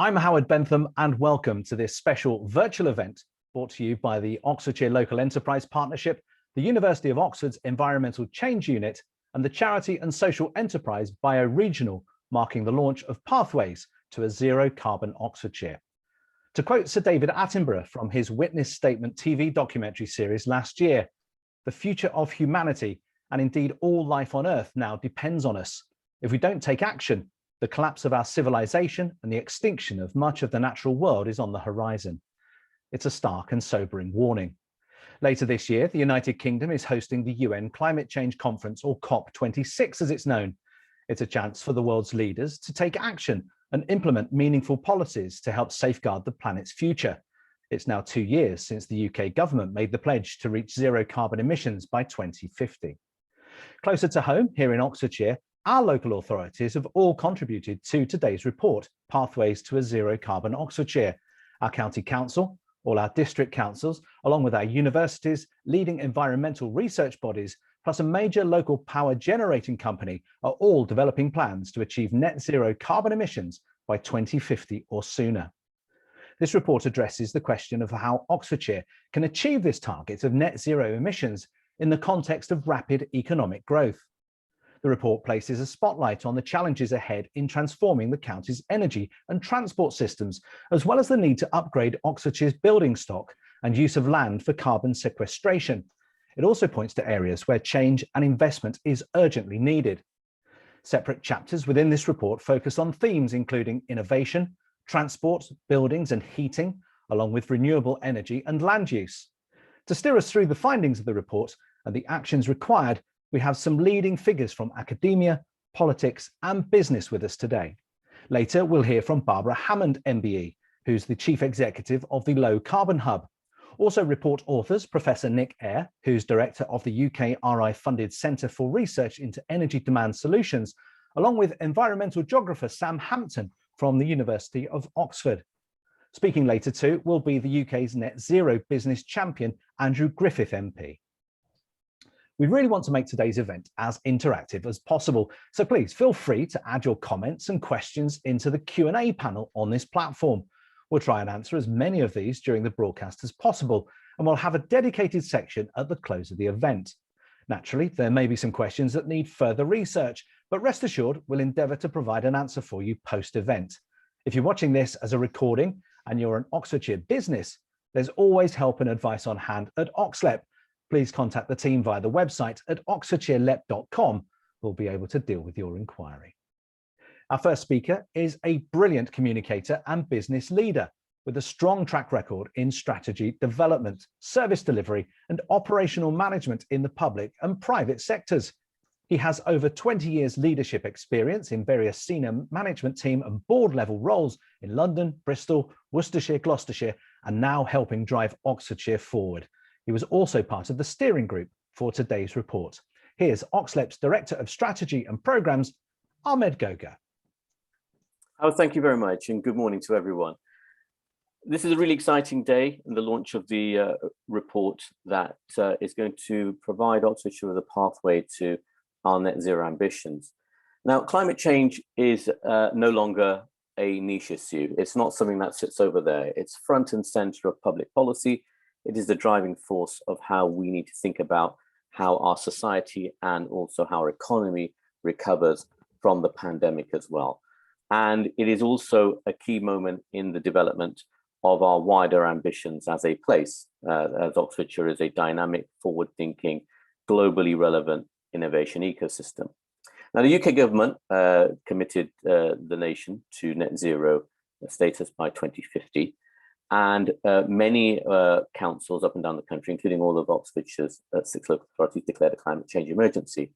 I'm Howard Bentham and welcome to this special virtual event brought to you by the Oxfordshire Local Enterprise Partnership, the University of Oxford's Environmental Change Unit and the charity and social enterprise Bioregional, marking the launch of Pathways to a Zero Carbon Oxfordshire. To quote Sir David Attenborough from his Witness Statement TV documentary series last year, "The future of humanity and indeed all life on Earth now depends on us. If we don't take action, the collapse of our civilization and the extinction of much of the natural world is on the horizon." It's a stark and sobering warning. Later this year, the United Kingdom is hosting the UN Climate Change Conference, or COP26 as it's known. It's a chance for the world's leaders to take action and implement meaningful policies to help safeguard the planet's future. It's now 2 years since the UK government made the pledge to reach zero carbon emissions by 2050. Closer to home, here in Oxfordshire, our local authorities have all contributed to today's report, Pathways to a Zero Carbon Oxfordshire. Our county council, all our district councils, along with our universities, leading environmental research bodies, plus a major local power generating company are all developing plans to achieve net zero carbon emissions by 2050 or sooner. This report addresses the question of how Oxfordshire can achieve this target of net zero emissions in the context of rapid economic growth. The report places a spotlight on the challenges ahead in transforming the county's energy and transport systems, as well as the need to upgrade Oxfordshire's building stock and use of land for carbon sequestration. It also points to areas where change and investment is urgently needed. Separate chapters within this report focus on themes including innovation, transport, buildings and heating, along with renewable energy and land use. To steer us through the findings of the report and the actions required, we have some leading figures from academia, politics and business with us today. Later, we'll hear from Barbara Hammond MBE, who's the Chief Executive of the Low Carbon Hub. Also report authors, Professor Nick Eyre, who's Director of the UK RI-funded Centre for Research into Energy Demand Solutions, along with environmental geographer Sam Hampton from the University of Oxford. Speaking later too will be the UK's net zero business champion, Andrew Griffith MP. We really want to make today's event as interactive as possible, so please feel free to add your comments and questions into the Q&A panel on this platform. We'll try and answer as many of these during the broadcast as possible, and we'll have a dedicated section at the close of the event. Naturally, there may be some questions that need further research, but rest assured we'll endeavour to provide an answer for you post-event. If you're watching this as a recording and you're an Oxfordshire business, there's always help and advice on hand at OxLEP. Please contact the team via the website at oxfordshirelep.com. We'll be able to deal with your inquiry. Our first speaker is a brilliant communicator and business leader with a strong track record in strategy development, service delivery, and operational management in the public and private sectors. He has over 20 years leadership experience in various senior management team and board level roles in London, Bristol, Worcestershire, Gloucestershire, and now helping drive Oxfordshire forward. He was also part of the steering group for today's report. Here's OxLEP's Director of Strategy and Programmes, Ahmed Goga. Oh, thank you very much, and good morning to everyone. This is a really exciting day in the launch of the report that is going to provide Oxfordshire with a pathway to our net zero ambitions. Now, climate change is no longer a niche issue. It's not something that sits over there. It's front and centre of public policy. It is the driving force of how we need to think about how our society and also how our economy recovers from the pandemic as well. And it is also a key moment in the development of our wider ambitions as a place, as Oxfordshire is a dynamic, forward-thinking, globally relevant innovation ecosystem. Now, the UK government committed the nation to net zero status by 2050. And many councils up and down the country, including all of Oxfordshire's 6 local authorities, declared a climate change emergency.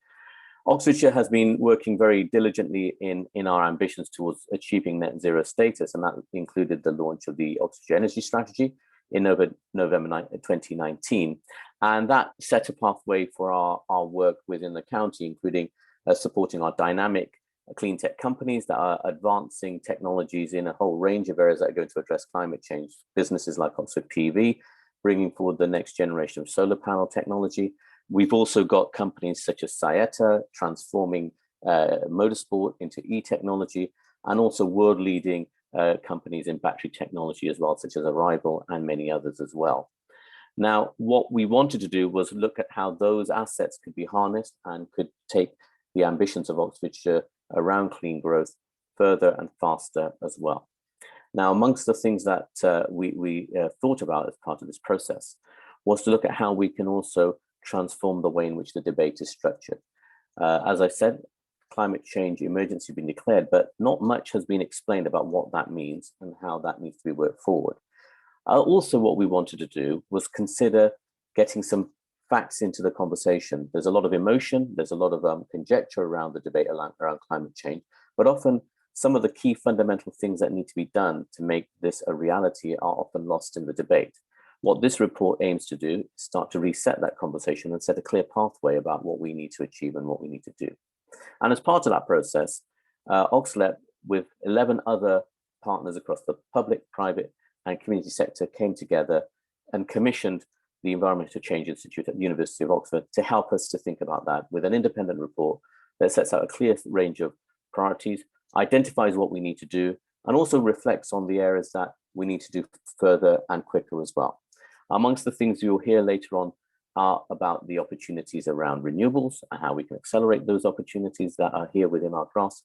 Oxfordshire has been working very diligently in our ambitions towards achieving net zero status, and that included the launch of the Oxfordshire Energy Strategy in November 2019. And that set a pathway for our work within the county, including supporting our dynamic clean tech companies that are advancing technologies in a whole range of areas that are going to address climate change. Businesses like Oxford PV, bringing forward the next generation of solar panel technology. We've also got companies such as Saeta transforming motorsport into e-technology, and also world-leading companies in battery technology as well, such as Arrival and many others as well. Now, what we wanted to do was look at how those assets could be harnessed and could take the ambitions of Oxfordshire around clean growth further and faster as well. Now, amongst the things that we thought about as part of this process was to look at how we can also transform the way in which the debate is structured. As I said, climate change emergency has been declared, but not much has been explained about what that means and how that needs to be worked forward. Also, what we wanted to do was consider getting some facts into the conversation. There's a lot of emotion, there's a lot of conjecture around the debate around climate change, but often some of the key fundamental things that need to be done to make this a reality are often lost in the debate. What this report aims to do is start to reset that conversation and set a clear pathway about what we need to achieve and what we need to do. And as part of that process, OxLEP, with 11 other partners across the public, private, and community sector, came together and commissioned the Environmental Change Institute at the University of Oxford to help us to think about that with an independent report that sets out a clear range of priorities, identifies what we need to do, and also reflects on the areas that we need to do further and quicker as well. Amongst the things you'll hear later on are about the opportunities around renewables and how we can accelerate those opportunities that are here within our grasp,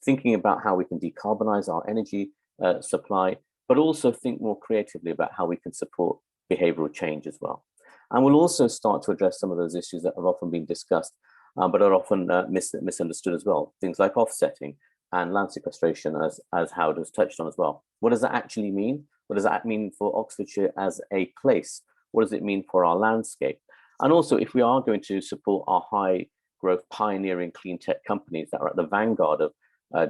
thinking about how we can decarbonize our energy supply, but also think more creatively about how we can support behavioral change as well. And we'll also start to address some of those issues that have often been discussed, but are often misunderstood as well. Things like offsetting and land sequestration, as Howard has touched on as well. What does that actually mean? What does that mean for Oxfordshire as a place? What does it mean for our landscape? And also, if we are going to support our high growth pioneering clean tech companies that are at the vanguard of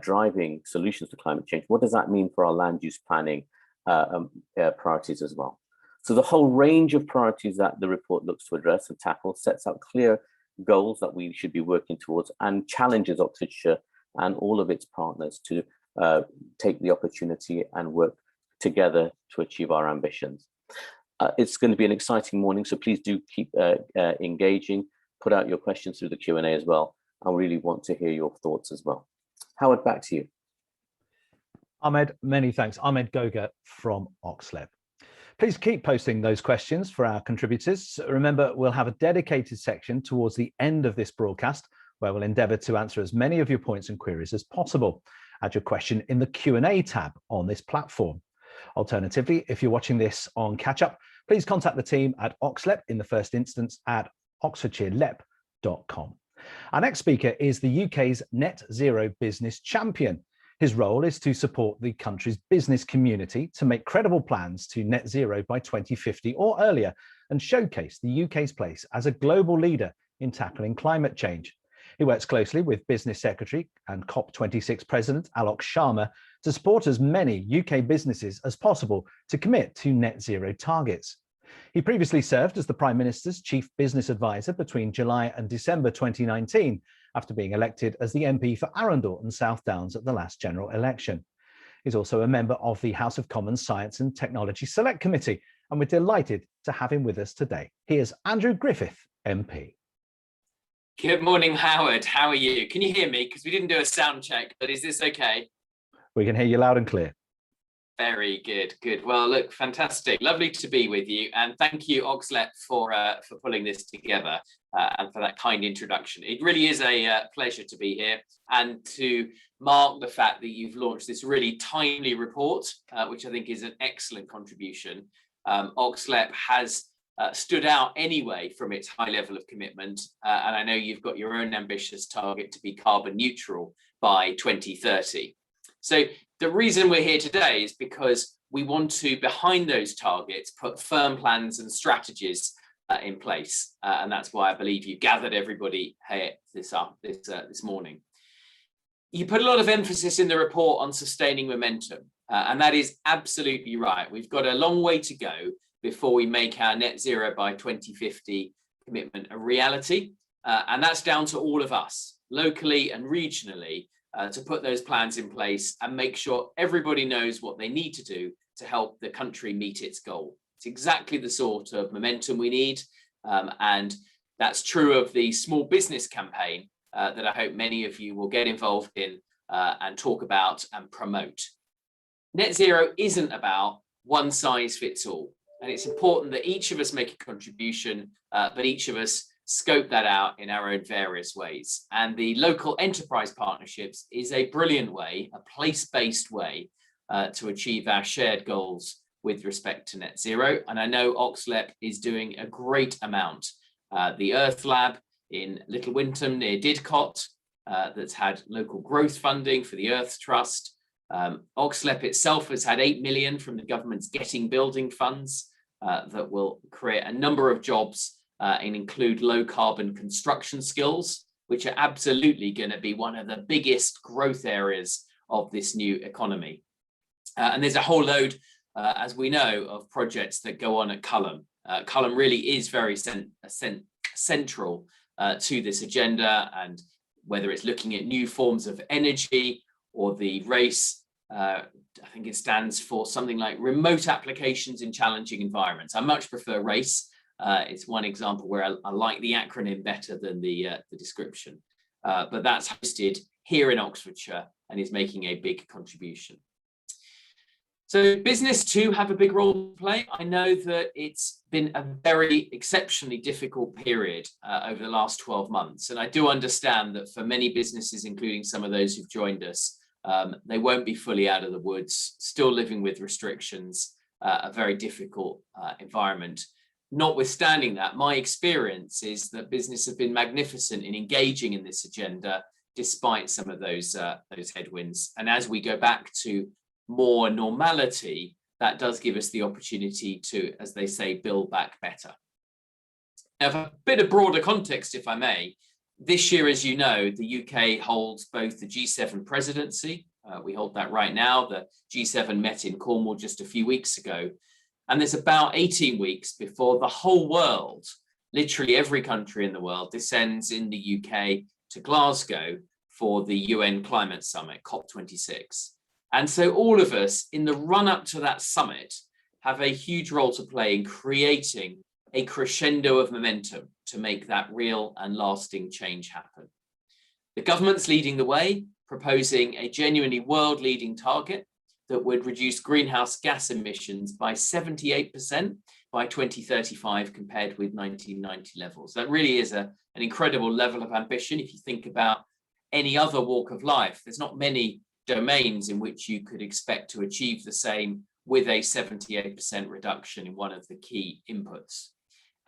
driving solutions to climate change, what does that mean for our land use planning priorities as well? So the whole range of priorities that the report looks to address and tackle sets out clear goals that we should be working towards and challenges Oxfordshire and all of its partners to take the opportunity and work together to achieve our ambitions. It's going to be an exciting morning, so please do keep engaging, put out your questions through the Q&A as well. I really want to hear your thoughts as well. Howard, back to you. Ahmed, many thanks. Ahmed Goga from OxLEP. Please keep posting those questions for our contributors. Remember, we'll have a dedicated section towards the end of this broadcast where we'll endeavour to answer as many of your points and queries as possible. Add your question in the Q&A tab on this platform. Alternatively, if you're watching this on catch-up, please contact the team at OxLEP in the first instance at oxfordshirelep.com. Our next speaker is the UK's Net Zero Business Champion. His role is to support the country's business community to make credible plans to net zero by 2050 or earlier and showcase the UK's place as a global leader in tackling climate change. He works closely with Business Secretary and COP26 President Alok Sharma to support as many UK businesses as possible to commit to net zero targets. He previously served as the Prime Minister's Chief Business Advisor between July and December 2019, after being elected as the MP for Arundel and South Downs at the last general election. He's also a member of the House of Commons Science and Technology Select Committee, and we're delighted to have him with us today. Here's Andrew Griffith MP. Good morning, Howard. How are you? Can you hear me? Because we didn't do a sound check, but is this okay? We can hear you loud and clear. Very good. Good. Well, look, fantastic. Lovely to be with you. And thank you, OxLEP, for pulling this together and for that kind introduction. It really is a pleasure to be here and to mark the fact that you've launched this really timely report, which I think is an excellent contribution. OxLEP has stood out anyway from its high level of commitment. And I know you've got your own ambitious target to be carbon neutral by 2030. So the reason we're here today is because we want to, behind those targets, put firm plans and strategies in place. And that's why I believe you gathered everybody here this morning. You put a lot of emphasis in the report on sustaining momentum, and that is absolutely right. We've got a long way to go before we make our net zero by 2050 commitment a reality. And that's down to all of us, locally and regionally, to put those plans in place and make sure everybody knows what they need to do to help the country meet its goal. It's exactly the sort of momentum we need. And that's true of the small business campaign that I hope many of you will get involved in and talk about and promote. net zero isn't about one size fits all. And it's important that each of us make a contribution, but each of us scope that out in our own various ways. And the local enterprise partnerships is a brilliant way, a place-based way to achieve our shared goals with respect to net zero. And I know OxLEP is doing a great amount. The Earth Lab in Little Winton near Didcot, that's had local growth funding for the Earth Trust. OxLEP itself has had 8 million from the government's Getting Building funds that will create a number of jobs and include low carbon construction skills, which are absolutely going to be one of the biggest growth areas of this new economy. And there's a whole load, as we know, of projects that go on at Culham. Culham really is very central to this agenda, and whether it's looking at new forms of energy or the RACE, I think it stands for something like remote applications in challenging environments. I much prefer RACE. It's one example where I like the acronym better than the description. But that's hosted here in Oxfordshire and is making a big contribution. So business too have a big role to play. I know that it's been a very exceptionally difficult period over the last 12 months. And I do understand that for many businesses, including some of those who've joined us, they won't be fully out of the woods, still living with restrictions, a very difficult environment. Notwithstanding that, my experience is that business have been magnificent in engaging in this agenda, despite some of those headwinds. And as we go back to more normality, that does give us the opportunity to, as they say, build back better. Now, for a bit of broader context, if I may, this year, as you know, the UK holds both the G7 presidency. We hold that right now. The G7 met in Cornwall just a few weeks ago. And there's about 18 weeks before the whole world, literally every country in the world, descends in the UK to Glasgow for the UN Climate Summit, COP26. And so all of us in the run up to that summit have a huge role to play in creating a crescendo of momentum to make that real and lasting change happen. The government's leading the way, proposing a genuinely world-leading target that would reduce greenhouse gas emissions by 78% by 2035 compared with 1990 levels. That really is an incredible level of ambition. If you think about any other walk of life, there's not many domains in which you could expect to achieve the same with a 78% reduction in one of the key inputs.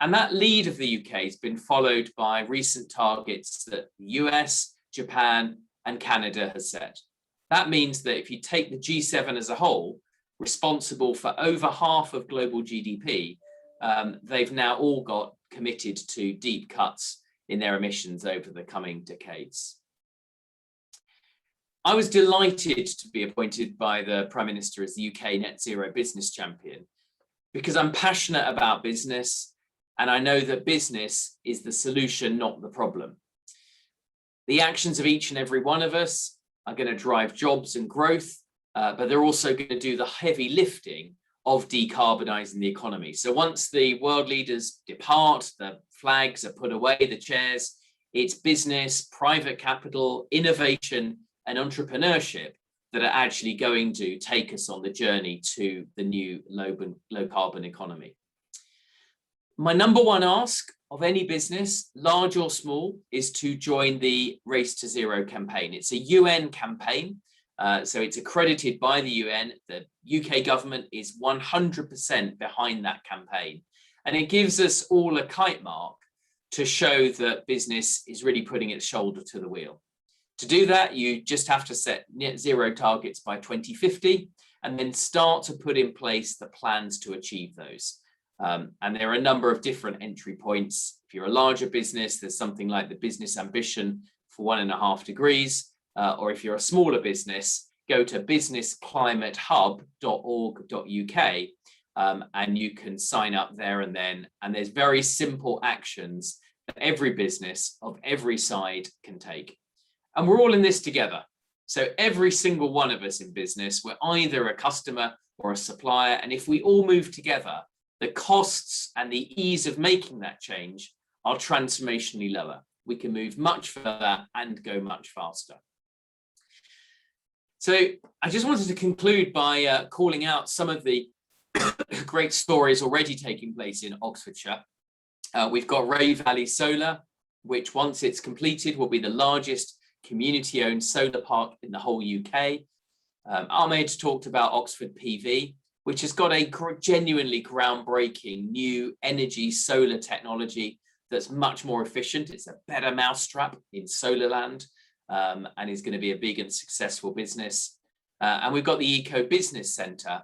And that lead of the UK has been followed by recent targets that the US, Japan, and Canada has set. That means that if you take the G7 as a whole, responsible for over half of global GDP, they've now all got committed to deep cuts in their emissions over the coming decades. I was delighted to be appointed by the Prime Minister as the UK Net Zero Business Champion, because I'm passionate about business and I know that business is the solution, not the problem. The actions of each and every one of us are going to drive jobs and growth, but they're also going to do the heavy lifting of decarbonising the economy. So once the world leaders depart, the flags are put away, the chairs, it's business, private capital, innovation, and entrepreneurship that are actually going to take us on the journey to the new low carbon economy. My number one ask of any business, large or small, is to join the Race to Zero campaign. It's a UN campaign, so it's accredited by the UN. The UK government is 100% behind that campaign. And it gives us all a kite mark to show that business is really putting its shoulder to the wheel. To do that, you just have to set net zero targets by 2050 and then start to put in place the plans to achieve those. And there are a number of different entry points. If you're a larger business, there's something like the business ambition for 1.5 degrees. Or if you're a smaller business, go to businessclimatehub.org.uk and you can sign up there and then. And there's very simple actions that every business of every side can take. And we're all in this together. So every single one of us in business, we're either a customer or a supplier. And if we all move together, the costs and the ease of making that change are transformationally lower. We can move much further and go much faster. So I just wanted to conclude by calling out some of the great stories already taking place in Oxfordshire. We've got Ray Valley Solar, which once it's completed will be the largest community-owned solar park in the whole UK. Ahmed talked about Oxford PV, which has got a genuinely groundbreaking new energy solar technology that's much more efficient. It's a better mousetrap in solar land, and is going to be a big and successful business. And we've got the Eco Business Centre,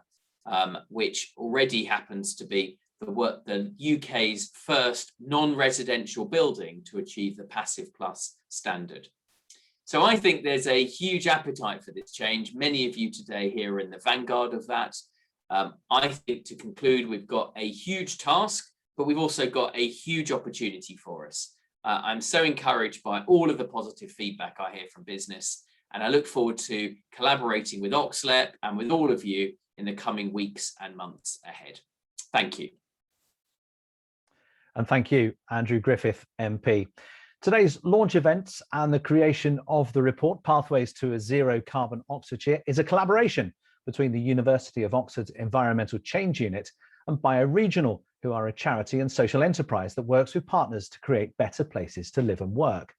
which already happens to be the UK's first non-residential building to achieve the Passive Plus standard. So I think there's a huge appetite for this change. Many of you today here are in the vanguard of that. I think, to conclude, we've got a huge task, but we've also got a huge opportunity for us. I'm so encouraged by all of the positive feedback I hear from business, and I look forward to collaborating with OxLEP and with all of you in the coming weeks and months ahead. Thank you. And thank you, Andrew Griffith MP. Today's launch event and the creation of the report, Pathways to a Zero Carbon Oxfordshire, is a collaboration between the University of Oxford's Environmental Change Unit and Bioregional, who are a charity and social enterprise that works with partners to create better places to live and work.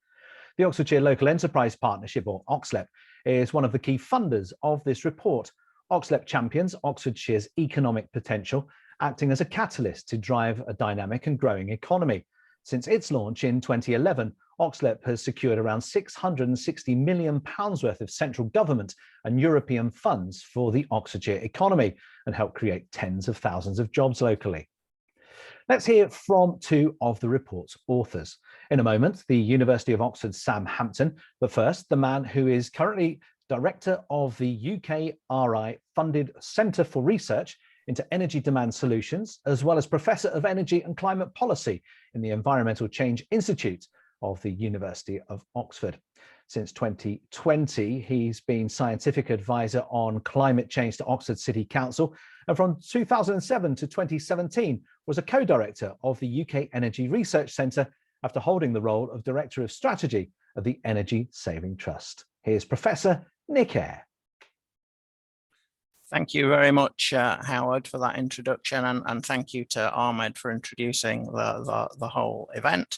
The Oxfordshire Local Enterprise Partnership, or OxLEP, is one of the key funders of this report. OxLEP champions Oxfordshire's economic potential, acting as a catalyst to drive a dynamic and growing economy. Since its launch in 2011, OxLEP has secured around £660 million worth of central government and European funds for the Oxfordshire economy and helped create tens of thousands of jobs locally. Let's hear from two of the report's authors. In a moment, the University of Oxford's Sam Hampton, but first, the man who is currently Director of the UKRI funded Centre for Research into Energy Demand Solutions, as well as Professor of Energy and Climate Policy in the Environmental Change Institute of the University of Oxford. Since 2020, he's been scientific advisor on climate change to Oxford City Council, and from 2007 to 2017 was a co-director of the UK Energy Research Centre after holding the role of Director of Strategy of the Energy Saving Trust. Here's Professor Nick Eyre. Thank you very much, Howard, for that introduction, and thank you to Ahmed for introducing the whole event.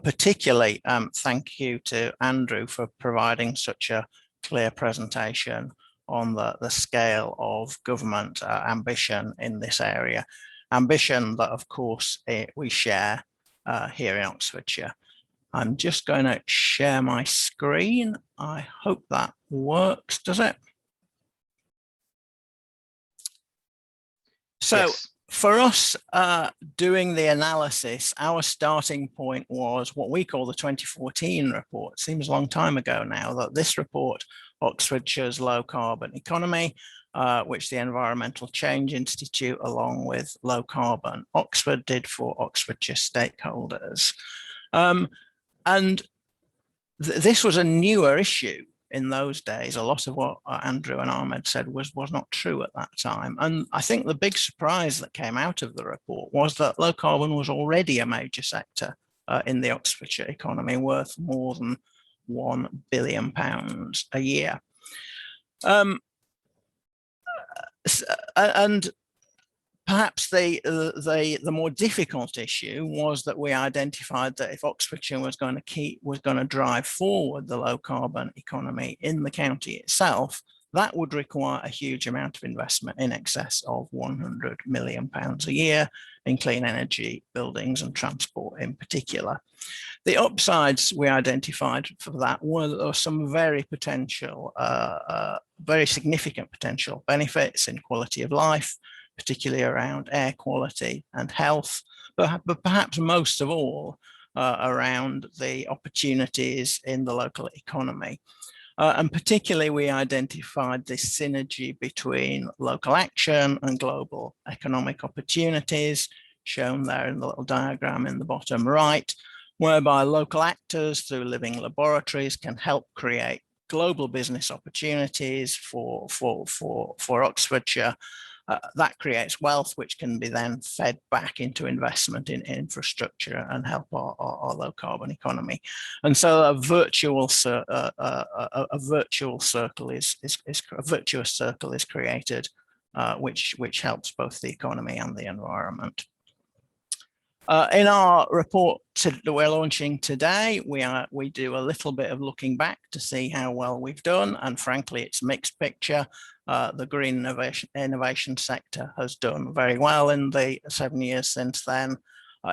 Particularly, thank you to Andrew for providing such a clear presentation on the scale of government ambition in this area. Ambition that, of course, we share here in Oxfordshire. I'm just going to share my screen. I hope that works, does it? So yes. For us doing the analysis, our starting point was what we call the 2014 report. Seems a long time ago now that this report, Oxfordshire's Low Carbon Economy, which the Environmental Change Institute, along with Low Carbon Oxford, did for Oxfordshire stakeholders. And this was a newer issue in those days. A lot of what Andrew and Ahmed said was not true at that time. And I think the big surprise that came out of the report was that low carbon was already a major sector in the Oxfordshire economy, worth more than £1 billion a year. And perhaps the more difficult issue was that we identified that if Oxfordshire was going to drive forward the low carbon economy in the county itself, that would require a huge amount of investment, in excess of £100 million a year in clean energy, buildings and transport in particular. The upsides we identified for that were some very significant potential benefits in quality of life, particularly around air quality and health, but perhaps most of all around the opportunities in the local economy. And particularly, we identified this synergy between local action and global economic opportunities, shown there in the little diagram in the bottom right, whereby local actors through living laboratories can help create global business opportunities for Oxfordshire, That creates wealth, which can be then fed back into investment in infrastructure and help our low carbon economy. And so a virtuous circle is created, which helps both the economy and the environment. In our report that we're launching today, we do a little bit of looking back to see how well we've done, and frankly, it's a mixed picture. The green innovation sector has done very well in the 7 years since then.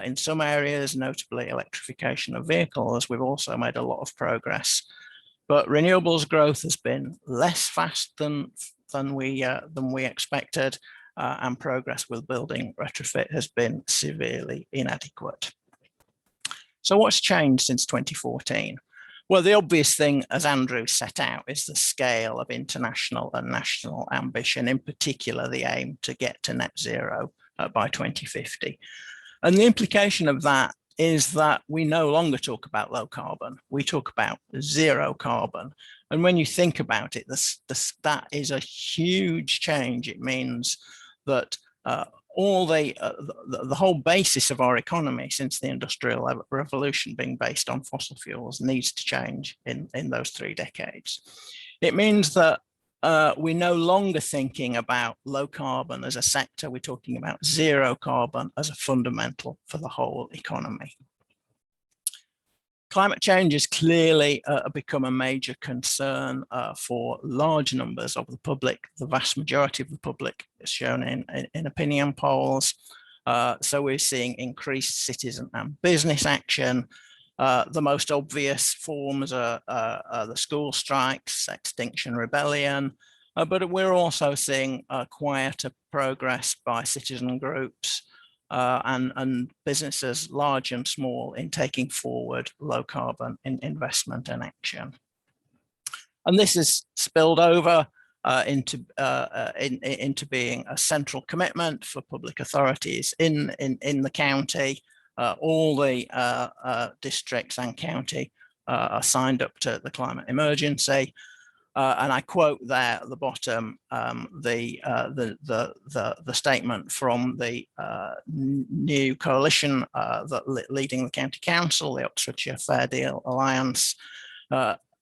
In some areas, notably electrification of vehicles, we've also made a lot of progress. But renewables growth has been less fast than we expected. And progress with building retrofit has been severely inadequate. So what's changed since 2014? Well, the obvious thing, as Andrew set out, is the scale of international and national ambition, in particular the aim to get to net zero by 2050. And the implication of that is that we no longer talk about low carbon, we talk about zero carbon. And when you think about it, that is a huge change. It means that the whole basis of our economy since the Industrial Revolution being based on fossil fuels needs to change in those 3 decades. It means that we're no longer thinking about low carbon as a sector, we're talking about zero carbon as a fundamental for the whole economy. Climate change has clearly become a major concern for large numbers of the public. The vast majority of the public is shown in opinion polls. So we're seeing increased citizen and business action. The most obvious forms are the school strikes, Extinction Rebellion, but we're also seeing quieter progress by citizen groups and businesses large and small in taking forward low carbon investment and action. And this has spilled over into being a central commitment for public authorities in the county. All the districts and county are signed up to the climate emergency. And I quote there at the bottom the statement from the new coalition leading the county council, the Oxfordshire Fair Deal Alliance,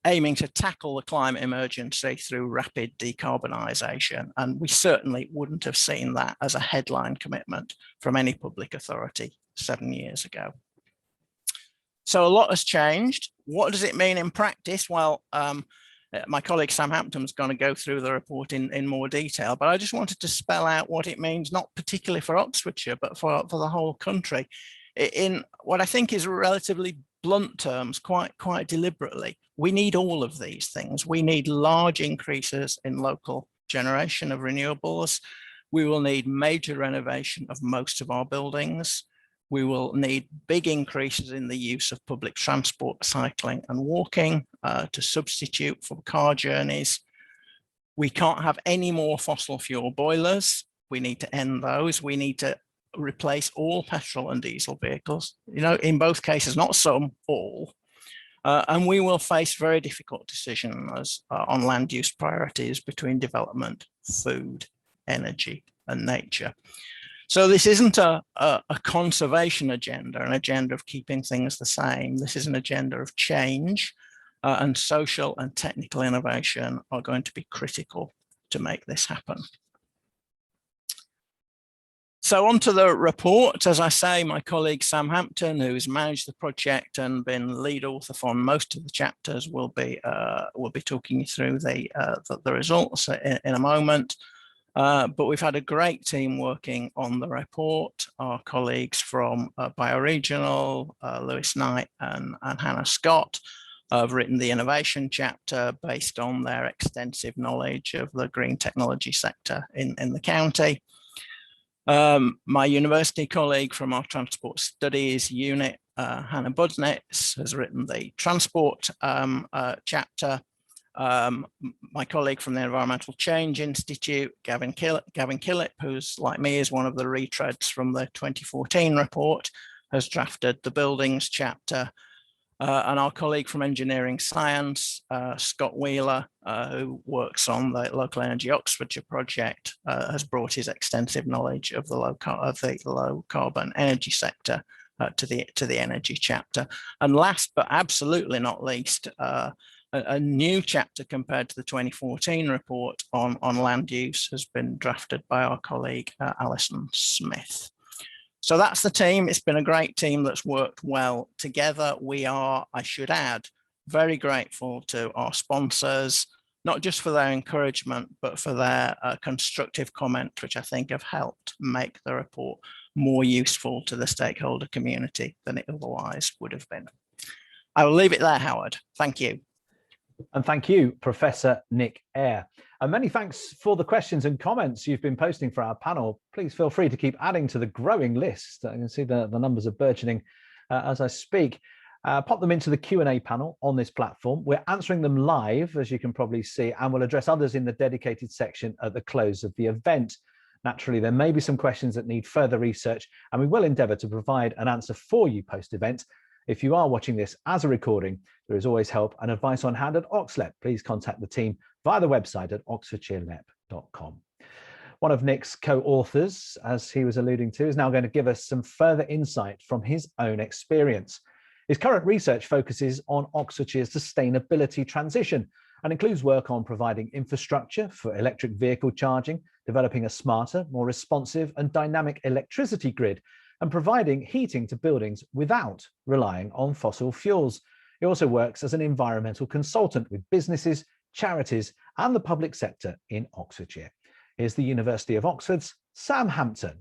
aiming to tackle the climate emergency through rapid decarbonisation. And we certainly wouldn't have seen that as a headline commitment from any public authority 7 years ago. So a lot has changed. What does it mean in practice? Well, my colleague Sam Hampton's going to go through the report in more detail, but I just wanted to spell out what it means, not particularly for Oxfordshire, but for the whole country, in what I think is relatively blunt terms, quite deliberately. We need all of these things. We need large increases in local generation of renewables. We will need major renovation of most of our buildings. We will need big increases in the use of public transport, cycling and walking to substitute for car journeys. We can't have any more fossil fuel boilers. We need to end those. We need to replace all petrol and diesel vehicles, in both cases, not some, all. And we will face very difficult decisions on land use priorities between development, food, energy and nature. So this isn't a conservation agenda, an agenda of keeping things the same. This is an agenda of change, and social and technical innovation are going to be critical to make this happen. So on to the report. As I say, my colleague Sam Hampton, who's managed the project and been lead author on most of the chapters, will be talking you through the results in a moment. But we've had a great team working on the report. Our colleagues from Bioregional, Lewis Knight and Hannah Scott, have written the innovation chapter based on their extensive knowledge of the green technology sector in the county. My university colleague from our transport studies unit, Hannah Budnitz, has written the transport chapter. My colleague from the Environmental Change Institute, Gavin Killip, who's like me is one of the retreads from the 2014 report, has drafted the buildings chapter. And our colleague from engineering science, Scott Wheeler, who works on the Local Energy Oxfordshire project, has brought his extensive knowledge of the low carbon energy sector to the energy chapter. And last but absolutely not least, a new chapter compared to the 2014 report on land use has been drafted by our colleague Alison Smith. So that's the team. It's been a great team that's worked well together. We are, I should add, very grateful to our sponsors, not just for their encouragement, but for their constructive comments, which I think have helped make the report more useful to the stakeholder community than it otherwise would have been. I will leave it there, Howard. Thank you. And thank you, Professor Nick Eyre. And many thanks for the questions and comments you've been posting for our panel. Please feel free to keep adding to the growing list. I can see the numbers are burgeoning as I speak. Pop them into the Q&A panel on this platform. We're answering them live, as you can probably see, and we'll address others in the dedicated section at the close of the event. Naturally, there may be some questions that need further research, and we will endeavour to provide an answer for you post-event. If you are watching this as a recording, there is always help and advice on hand at OxLEP. Please contact the team via the website at oxfordshirelep.com. One of Nick's co-authors, as he was alluding to, is now going to give us some further insight from his own experience. His current research focuses on Oxfordshire's sustainability transition and includes work on providing infrastructure for electric vehicle charging, developing a smarter, more responsive and dynamic electricity grid, and providing heating to buildings without relying on fossil fuels. He also works as an environmental consultant with businesses, charities and the public sector in Oxfordshire. Here's the University of Oxford's Sam Hampton.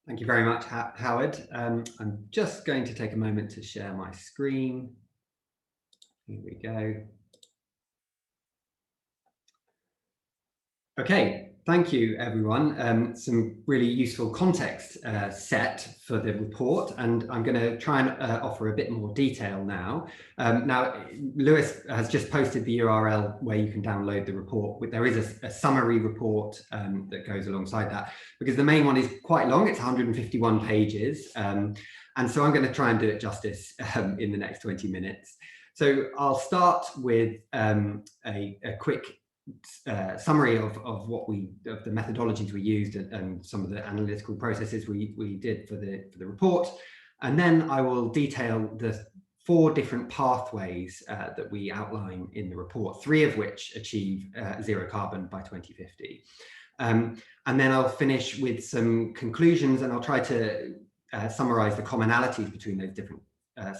Thank you very much, Howard. I'm just going to take a moment to share my screen. Here we go. Okay, thank you, everyone. Some really useful context set for the report, and I'm going to try and offer a bit more detail now. Now, Lewis has just posted the URL where you can download the report. There is a summary report that goes alongside that, because the main one is quite long. It's 151 pages, and so I'm going to try and do it justice in the next 20 minutes. So I'll start with a quick summary of the methodologies we used and some of the analytical processes we did for the report, and then I will detail the 4 different pathways that we outline in the report, 3 of which achieve zero carbon by 2050, and then I'll finish with some conclusions, and I'll try to summarize the commonalities between those different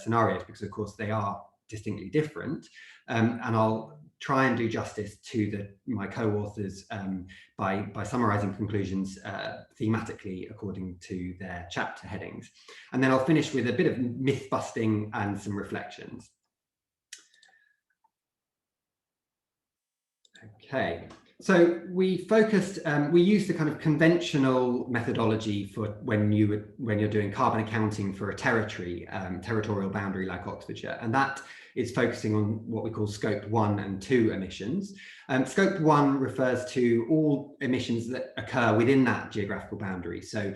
scenarios, because of course they are distinctly different, and I'll try and do justice to my co-authors by summarizing conclusions thematically according to their chapter headings. And then I'll finish with a bit of myth busting and some reflections. Okay, so we focused, we used the kind of conventional methodology for when you're doing carbon accounting for a territorial boundary like Oxfordshire, and that is focusing on what we call scope 1 and 2 emissions. Scope 1 refers to all emissions that occur within that geographical boundary. So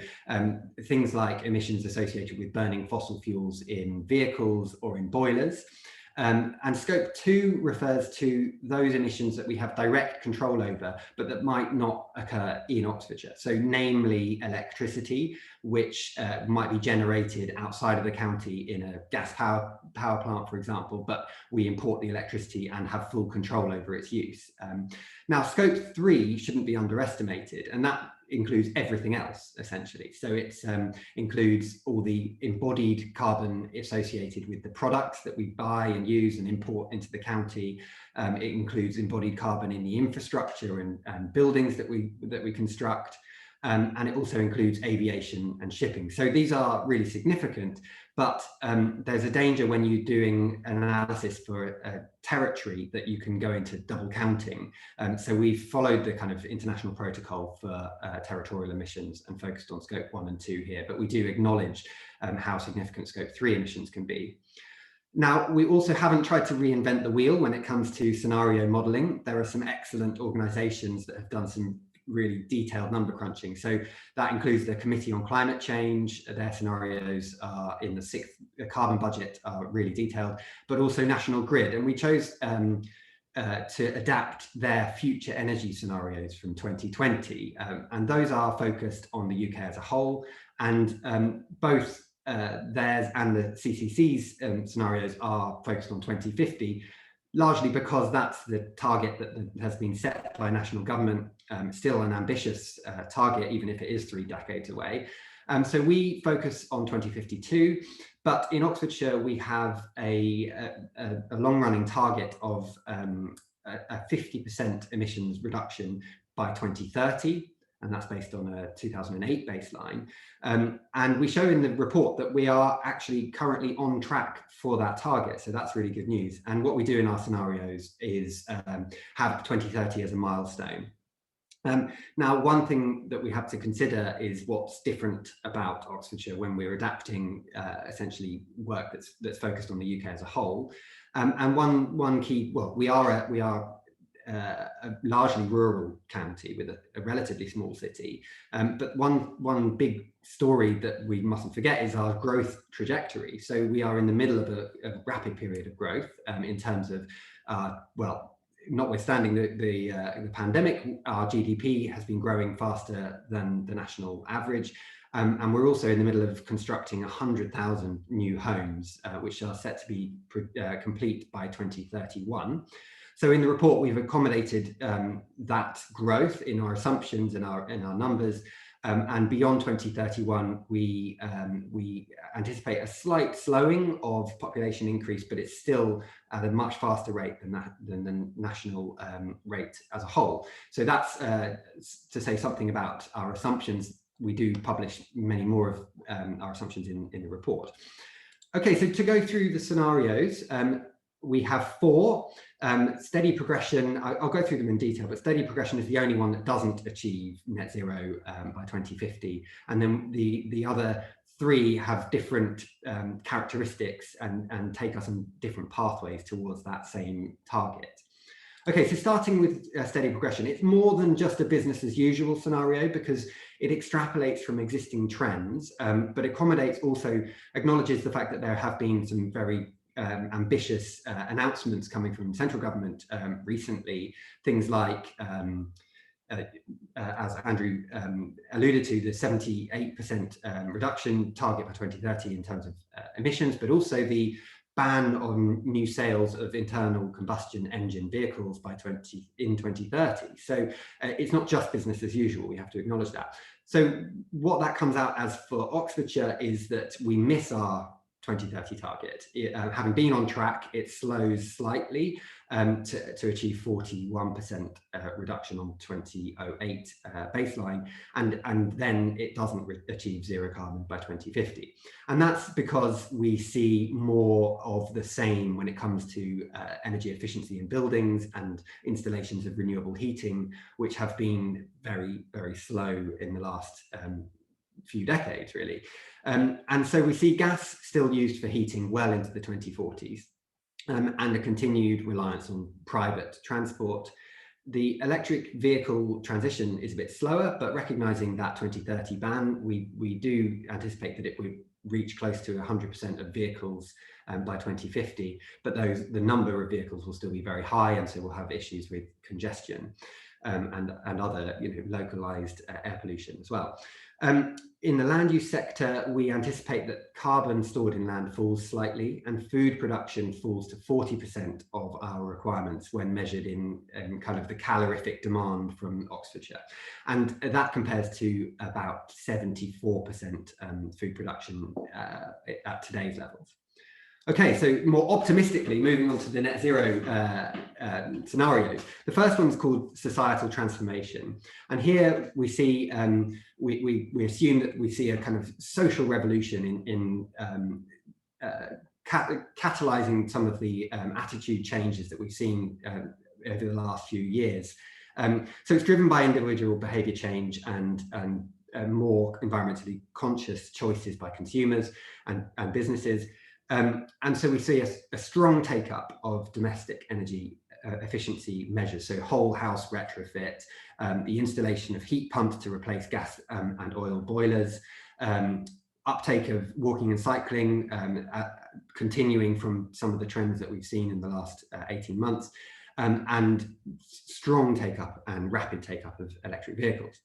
things like emissions associated with burning fossil fuels in vehicles or in boilers. And scope 2 refers to those emissions that we have direct control over, but that might not occur in Oxfordshire. So namely electricity, which might be generated outside of the county in a gas power plant, for example, but we import the electricity and have full control over its use. Now, scope 3 shouldn't be underestimated, and that includes everything else, essentially. So it includes all the embodied carbon associated with the products that we buy and use and import into the county. It includes embodied carbon in the infrastructure and buildings that we construct. And it also includes aviation and shipping. So these are really significant, but there's a danger when you're doing an analysis for a territory that you can go into double counting. So we've followed the kind of international protocol for territorial emissions and focused on scope 1 and 2 here, but we do acknowledge how significant scope 3 emissions can be. Now, we also haven't tried to reinvent the wheel when it comes to scenario modeling. There are some excellent organizations that have done some really detailed number crunching. So that includes the Committee on Climate Change. Their scenarios are in the 6th carbon budget are really detailed, but also National Grid. And we chose to adapt their future energy scenarios from 2020. And those are focused on the UK as a whole, and both theirs and the CCC's scenarios are focused on 2050, largely because that's the target that has been set by national government. Still an ambitious target, even if it is 3 decades away. So we focus on 2052, but in Oxfordshire we have a long-running target of a 50% emissions reduction by 2030, and that's based on a 2008 baseline. And we show in the report that we are actually currently on track for that target, so that's really good news. And what we do in our scenarios is have 2030 as a milestone. Now, one thing that we have to consider is what's different about Oxfordshire when we're adapting essentially work that's focused on the UK as a whole. And one key, well, we are a largely rural county with a relatively small city, but one big story that we mustn't forget is our growth trajectory. So we are in the middle of a rapid period of growth in terms of, well, notwithstanding the pandemic, our GDP has been growing faster than the national average. And we're also in the middle of constructing 100,000 new homes, which are set to be complete by 2031. So in the report, we've accommodated that growth in our assumptions and our numbers. And beyond 2031, we anticipate a slight slowing of population increase, but it's still at a much faster rate than the national rate as a whole. So that's to say something about our assumptions. We do publish many more of our assumptions in the report. Okay, so to go through the scenarios, we have 4. Steady progression, I'll go through them in detail, but steady progression is the only one that doesn't achieve net zero by 2050. And then the other 3 have different characteristics and take us on different pathways towards that same target. Okay, so starting with steady progression, it's more than just a business as usual scenario because it extrapolates from existing trends, but accommodates also acknowledges the fact that there have been some very ambitious announcements coming from central government recently, things like, as Andrew alluded to, the 78% reduction target by 2030 in terms of emissions, but also the ban on new sales of internal combustion engine vehicles by 2030. So it's not just business as usual, we have to acknowledge that. So what that comes out as for Oxfordshire is that we miss our 2030 target. Having been on track, it slows slightly to achieve 41% reduction on 2008 baseline, and then it doesn't achieve zero carbon by 2050. And that's because we see more of the same when it comes to energy efficiency in buildings and installations of renewable heating, which have been very, very slow in the last few decades, really. And so we see gas still used for heating well into the 2040s, and a continued reliance on private transport. The electric vehicle transition is a bit slower, but recognizing that 2030 ban, we do anticipate that it would reach close to 100% of vehicles by 2050, but the number of vehicles will still be very high, and so we'll have issues with congestion and other localized air pollution as well. In the land use sector, we anticipate that carbon stored in land falls slightly, and food production falls to 40% of our requirements when measured in kind of the calorific demand from Oxfordshire. And that compares to about 74% food production at today's levels. Okay, so more optimistically, moving on to the net zero scenarios. The first one's called societal transformation. And here we see, we assume that we see a kind of social revolution in catalyzing some of the attitude changes that we've seen over the last few years. So it's driven by individual behavior change and more environmentally conscious choices by consumers and businesses. And so we see a strong take-up of domestic energy efficiency measures, so whole house retrofit, the installation of heat pumps to replace gas and oil boilers, uptake of walking and cycling, continuing from some of the trends that we've seen in the last 18 months, and strong take-up and rapid take-up of electric vehicles.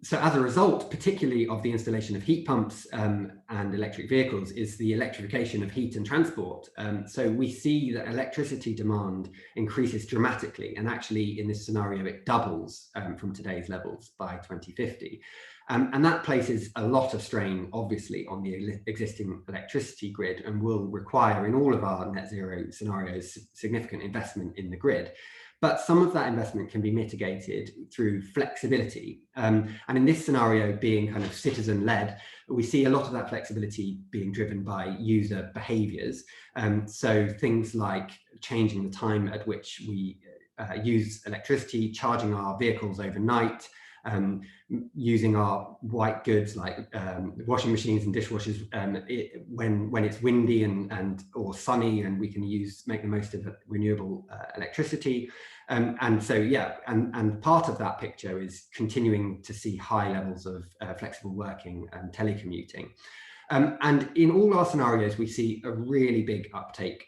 So as a result, particularly of the installation of heat pumps and electric vehicles, is the electrification of heat and transport. So we see that electricity demand increases dramatically, and actually in this scenario it doubles from today's levels by 2050. And that places a lot of strain, obviously, on the existing electricity grid, and will require, in all of our net zero scenarios, significant investment in the grid. But some of that investment can be mitigated through flexibility. And in this scenario, being kind of citizen-led, we see a lot of that flexibility being driven by user behaviors. So things like changing the time at which we use electricity, charging our vehicles overnight, using our white goods like washing machines and dishwashers when it's windy and or sunny, and we can make the most of renewable electricity. And so, yeah, and part of that picture is continuing to see high levels of flexible working and telecommuting. And in all our scenarios, we see a really big uptake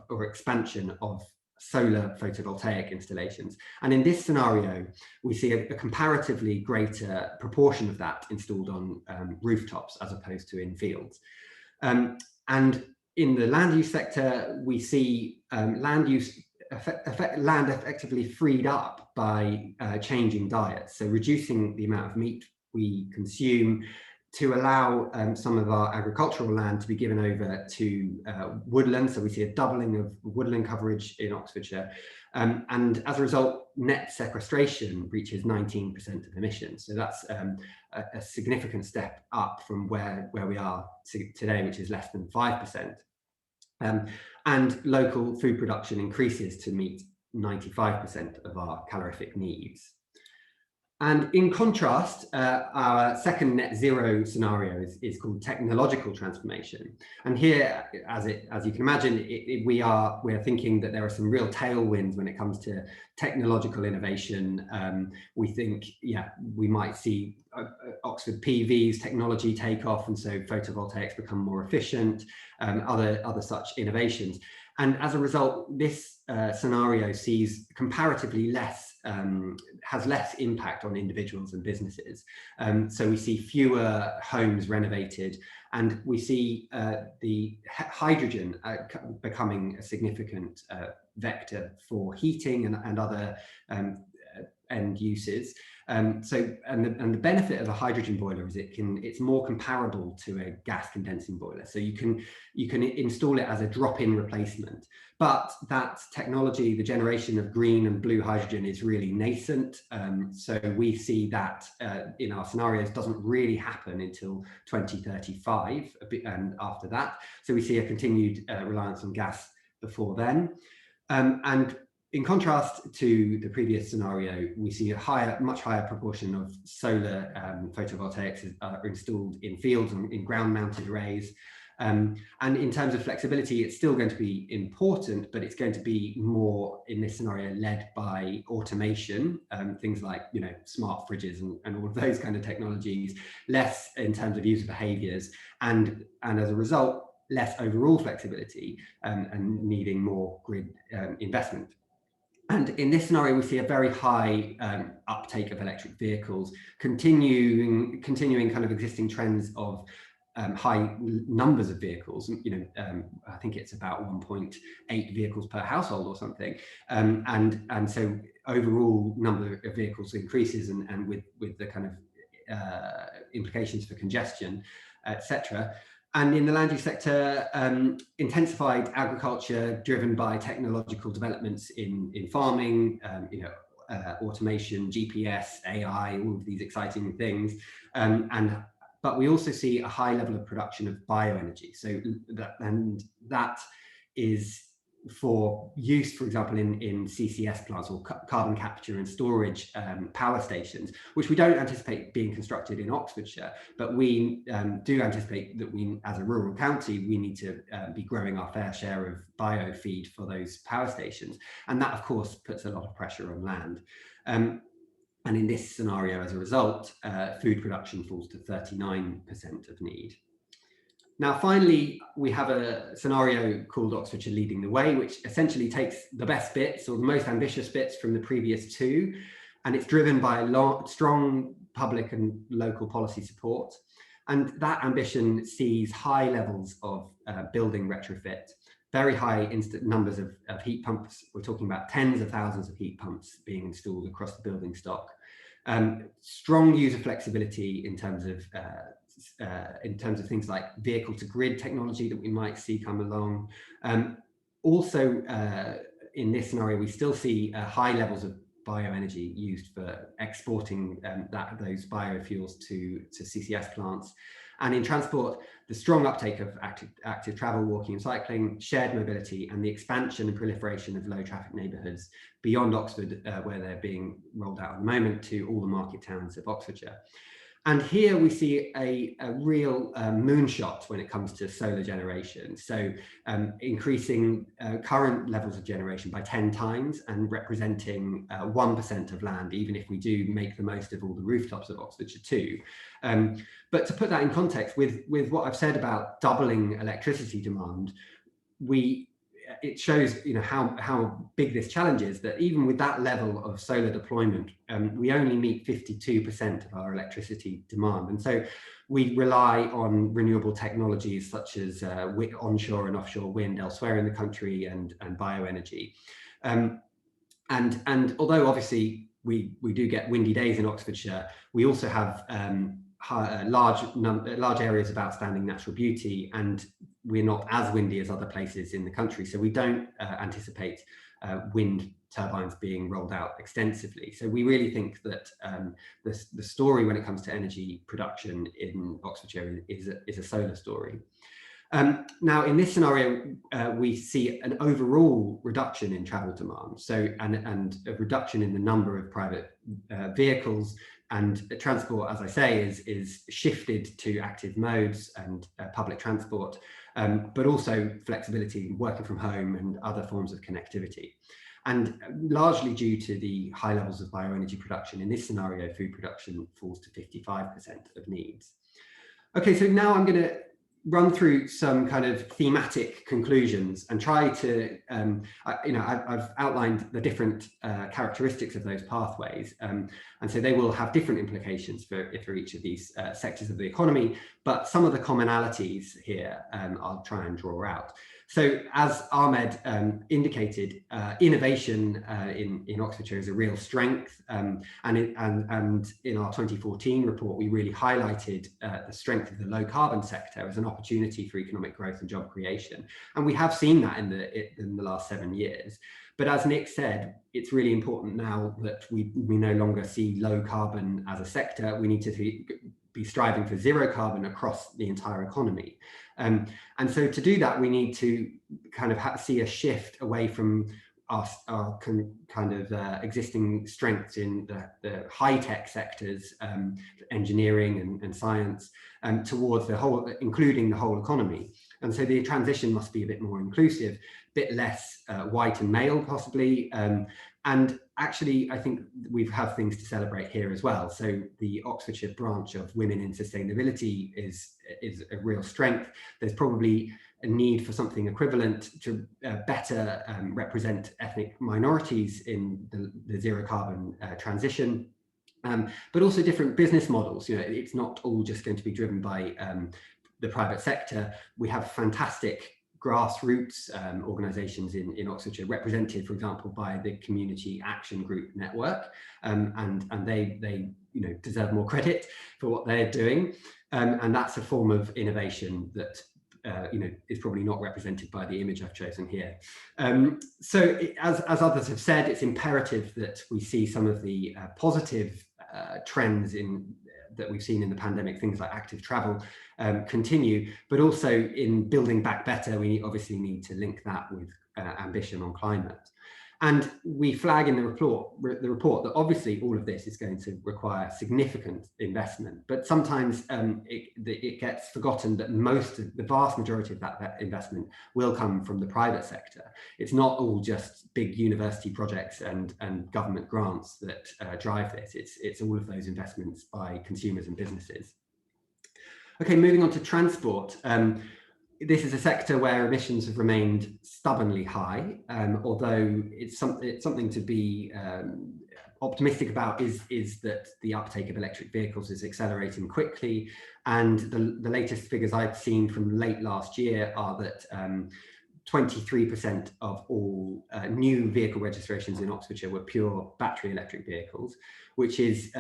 or expansion of solar photovoltaic installations. And in this scenario, we see a comparatively greater proportion of that installed on rooftops as opposed to in fields. And in the land use sector, we see land effectively freed up by changing diets. So reducing the amount of meat we consume, to allow some of our agricultural land to be given over to woodland. So we see a doubling of woodland coverage in Oxfordshire. And as a result, net sequestration reaches 19% of emissions. So that's a significant step up from where we are today, which is less than 5%. And local food production increases to meet 95% of our calorific needs. And in contrast, our second net zero scenario is called technological transformation. And here, as you can imagine, we're thinking that there are some real tailwinds when it comes to technological innovation. We think, yeah, we might see Oxford PV's technology take off, and so photovoltaics become more efficient, other such innovations. And as a result, this scenario sees comparatively has less impact on individuals and businesses. So we see fewer homes renovated, and we see the hydrogen becoming a significant vector for heating and other end uses. And the benefit of a hydrogen boiler is it's more comparable to a gas condensing boiler. So you can install it as a drop-in replacement. But that technology, the generation of green and blue hydrogen, is really nascent. So we see that in our scenarios doesn't really happen until 2035, and after that. So we see a continued reliance on gas before then. And in contrast to the previous scenario, we see a much higher proportion of solar photovoltaics are installed in fields and in ground-mounted arrays. And in terms of flexibility, it's still going to be important, but it's going to be more in this scenario led by automation, things like smart fridges and all of those kind of technologies, less in terms of user behaviors, and as a result, less overall flexibility and needing more grid investment. And in this scenario, we see a very high uptake of electric vehicles, continuing kind of existing trends of high numbers of vehicles. I think it's about 1.8 vehicles per household or something. And so overall number of vehicles increases, and with the kind of implications for congestion, etc. And in the land use sector, intensified agriculture driven by technological developments in farming, automation, GPS, AI, all of these exciting things. But we also see a high level of production of bioenergy. So that is for use, for example, in CCS plants or carbon capture and storage power stations, which we don't anticipate being constructed in Oxfordshire, but we do anticipate that we, as a rural county, we need to be growing our fair share of biofeed for those power stations. And that, of course, puts a lot of pressure on land. And in this scenario, as a result, food production falls to 39% of need. Now, finally, we have a scenario called Oxfordshire Leading the Way, which essentially takes the best bits or the most ambitious bits from the previous two, and it's driven by strong public and local policy support. And that ambition sees high levels of building retrofit, very high numbers of heat pumps. We're talking about tens of thousands of heat pumps being installed across the building stock. Strong user flexibility in terms of things like vehicle to grid technology that we might see come along. Also, in this scenario, we still see high levels of bioenergy used for exporting those biofuels to CCS plants. And in transport, the strong uptake of active travel, walking and cycling, shared mobility, and the expansion and proliferation of low traffic neighbourhoods beyond Oxford, where they're being rolled out at the moment, to all the market towns of Oxfordshire. And here we see a real moonshot when it comes to solar generation. So increasing current levels of generation by 10 times and representing 1% of land, even if we do make the most of all the rooftops of Oxfordshire too. But to put that in context with what I've said about doubling electricity demand, it shows, how big this challenge is, that even with that level of solar deployment, we only meet 52% of our electricity demand. And so we rely on renewable technologies such as onshore and offshore wind elsewhere in the country and bioenergy. And although obviously we do get windy days in Oxfordshire, we also have large areas of outstanding natural beauty, and we're not as windy as other places in the country, so we don't anticipate wind turbines being rolled out extensively. So we really think that the story when it comes to energy production in Oxfordshire is a solar story. Now, in this scenario, we see an overall reduction in travel demand, and a reduction in the number of private vehicles, and transport, as I say, is shifted to active modes and public transport, but also flexibility, working from home and other forms of connectivity. And largely due to the high levels of bioenergy production, in this scenario, food production falls to 55% of needs. Okay, so now I'm going to run through some kind of thematic conclusions and try to, I've outlined the different characteristics of those pathways. And so they will have different implications for each of these sectors of the economy, but some of the commonalities here I'll try and draw out. So as Ahmed indicated, innovation in Oxfordshire is a real strength, and in our 2014 report, we really highlighted the strength of the low carbon sector as an opportunity for economic growth and job creation. And we have seen that in the last 7 years. But as Nick said, it's really important now that we no longer see low carbon as a sector. We need to be striving for zero carbon across the entire economy. And so to do that, we need to kind of see a shift away from our existing strengths in the high-tech sectors, engineering and science, towards including the whole economy. And so the transition must be a bit more inclusive, a bit less white and male possibly. And actually, I think we have things to celebrate here as well. So the Oxfordshire branch of Women in Sustainability is a real strength. There's probably a need for something equivalent to better represent ethnic minorities in the zero carbon transition, but also different business models. It's not all just going to be driven by the private sector. We have fantastic grassroots organisations in Oxfordshire, represented, for example, by the Community Action Group network, and they deserve more credit for what they're doing, and that's a form of innovation that is probably not represented by the image I've chosen here. So as others have said, it's imperative that we see some of the positive trends that we've seen in the pandemic, things like active travel, continue, but also in building back better, we obviously need to link that with ambition on climate. And we flag in the report that obviously all of this is going to require significant investment, but sometimes it gets forgotten that the vast majority of that investment will come from the private sector. It's not all just big university projects and government grants that drive this. It's all of those investments by consumers and businesses. Okay, moving on to transport. This is a sector where emissions have remained stubbornly high, although it's something to be optimistic about is that the uptake of electric vehicles is accelerating quickly. And the latest figures I've seen from late last year are that 23% of all new vehicle registrations in Oxfordshire were pure battery electric vehicles, which is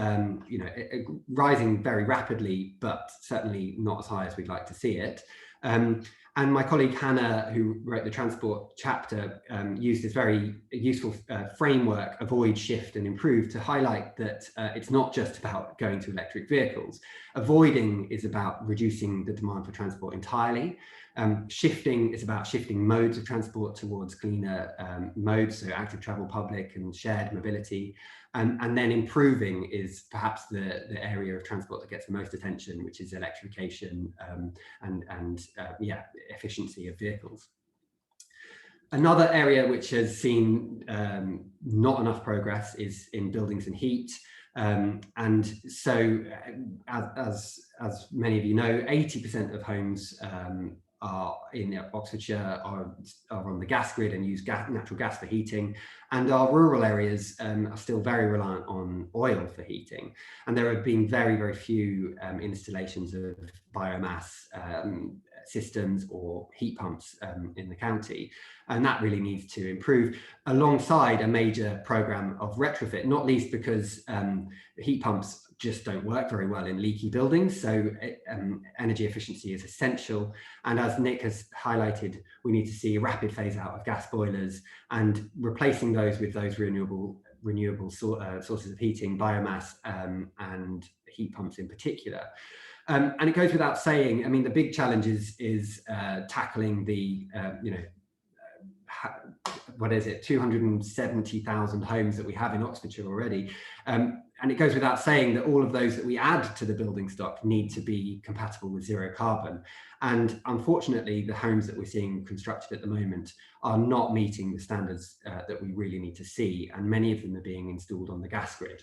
rising very rapidly, but certainly not as high as we'd like to see it. And my colleague Hannah, who wrote the transport chapter, used this very useful framework, avoid, shift and improve, to highlight that it's not just about going to electric vehicles. Avoiding is about reducing the demand for transport entirely. Shifting is about shifting modes of transport towards cleaner modes, so active travel, public and shared mobility. And then improving is perhaps the area of transport that gets the most attention, which is electrification and efficiency of vehicles. Another area which has seen not enough progress is in buildings and heat. And so, as many of you know, 80% of homes are in Oxfordshire are on the gas grid and use natural gas for heating, and our rural areas are still very reliant on oil for heating. And there have been very, very few installations of biomass systems or heat pumps in the county, and that really needs to improve alongside a major programme of retrofit, not least because heat pumps just don't work very well in leaky buildings, so energy efficiency is essential. And as Nick has highlighted, we need to see a rapid phase out of gas boilers and replacing those with those renewable sources of heating, biomass and heat pumps in particular. And it goes without saying, I mean, the big challenge is tackling the, 270,000 homes that we have in Oxfordshire already. And it goes without saying that all of those that we add to the building stock need to be compatible with zero carbon. And unfortunately, the homes that we're seeing constructed at the moment are not meeting the standards that we really need to see. And many of them are being installed on the gas grid.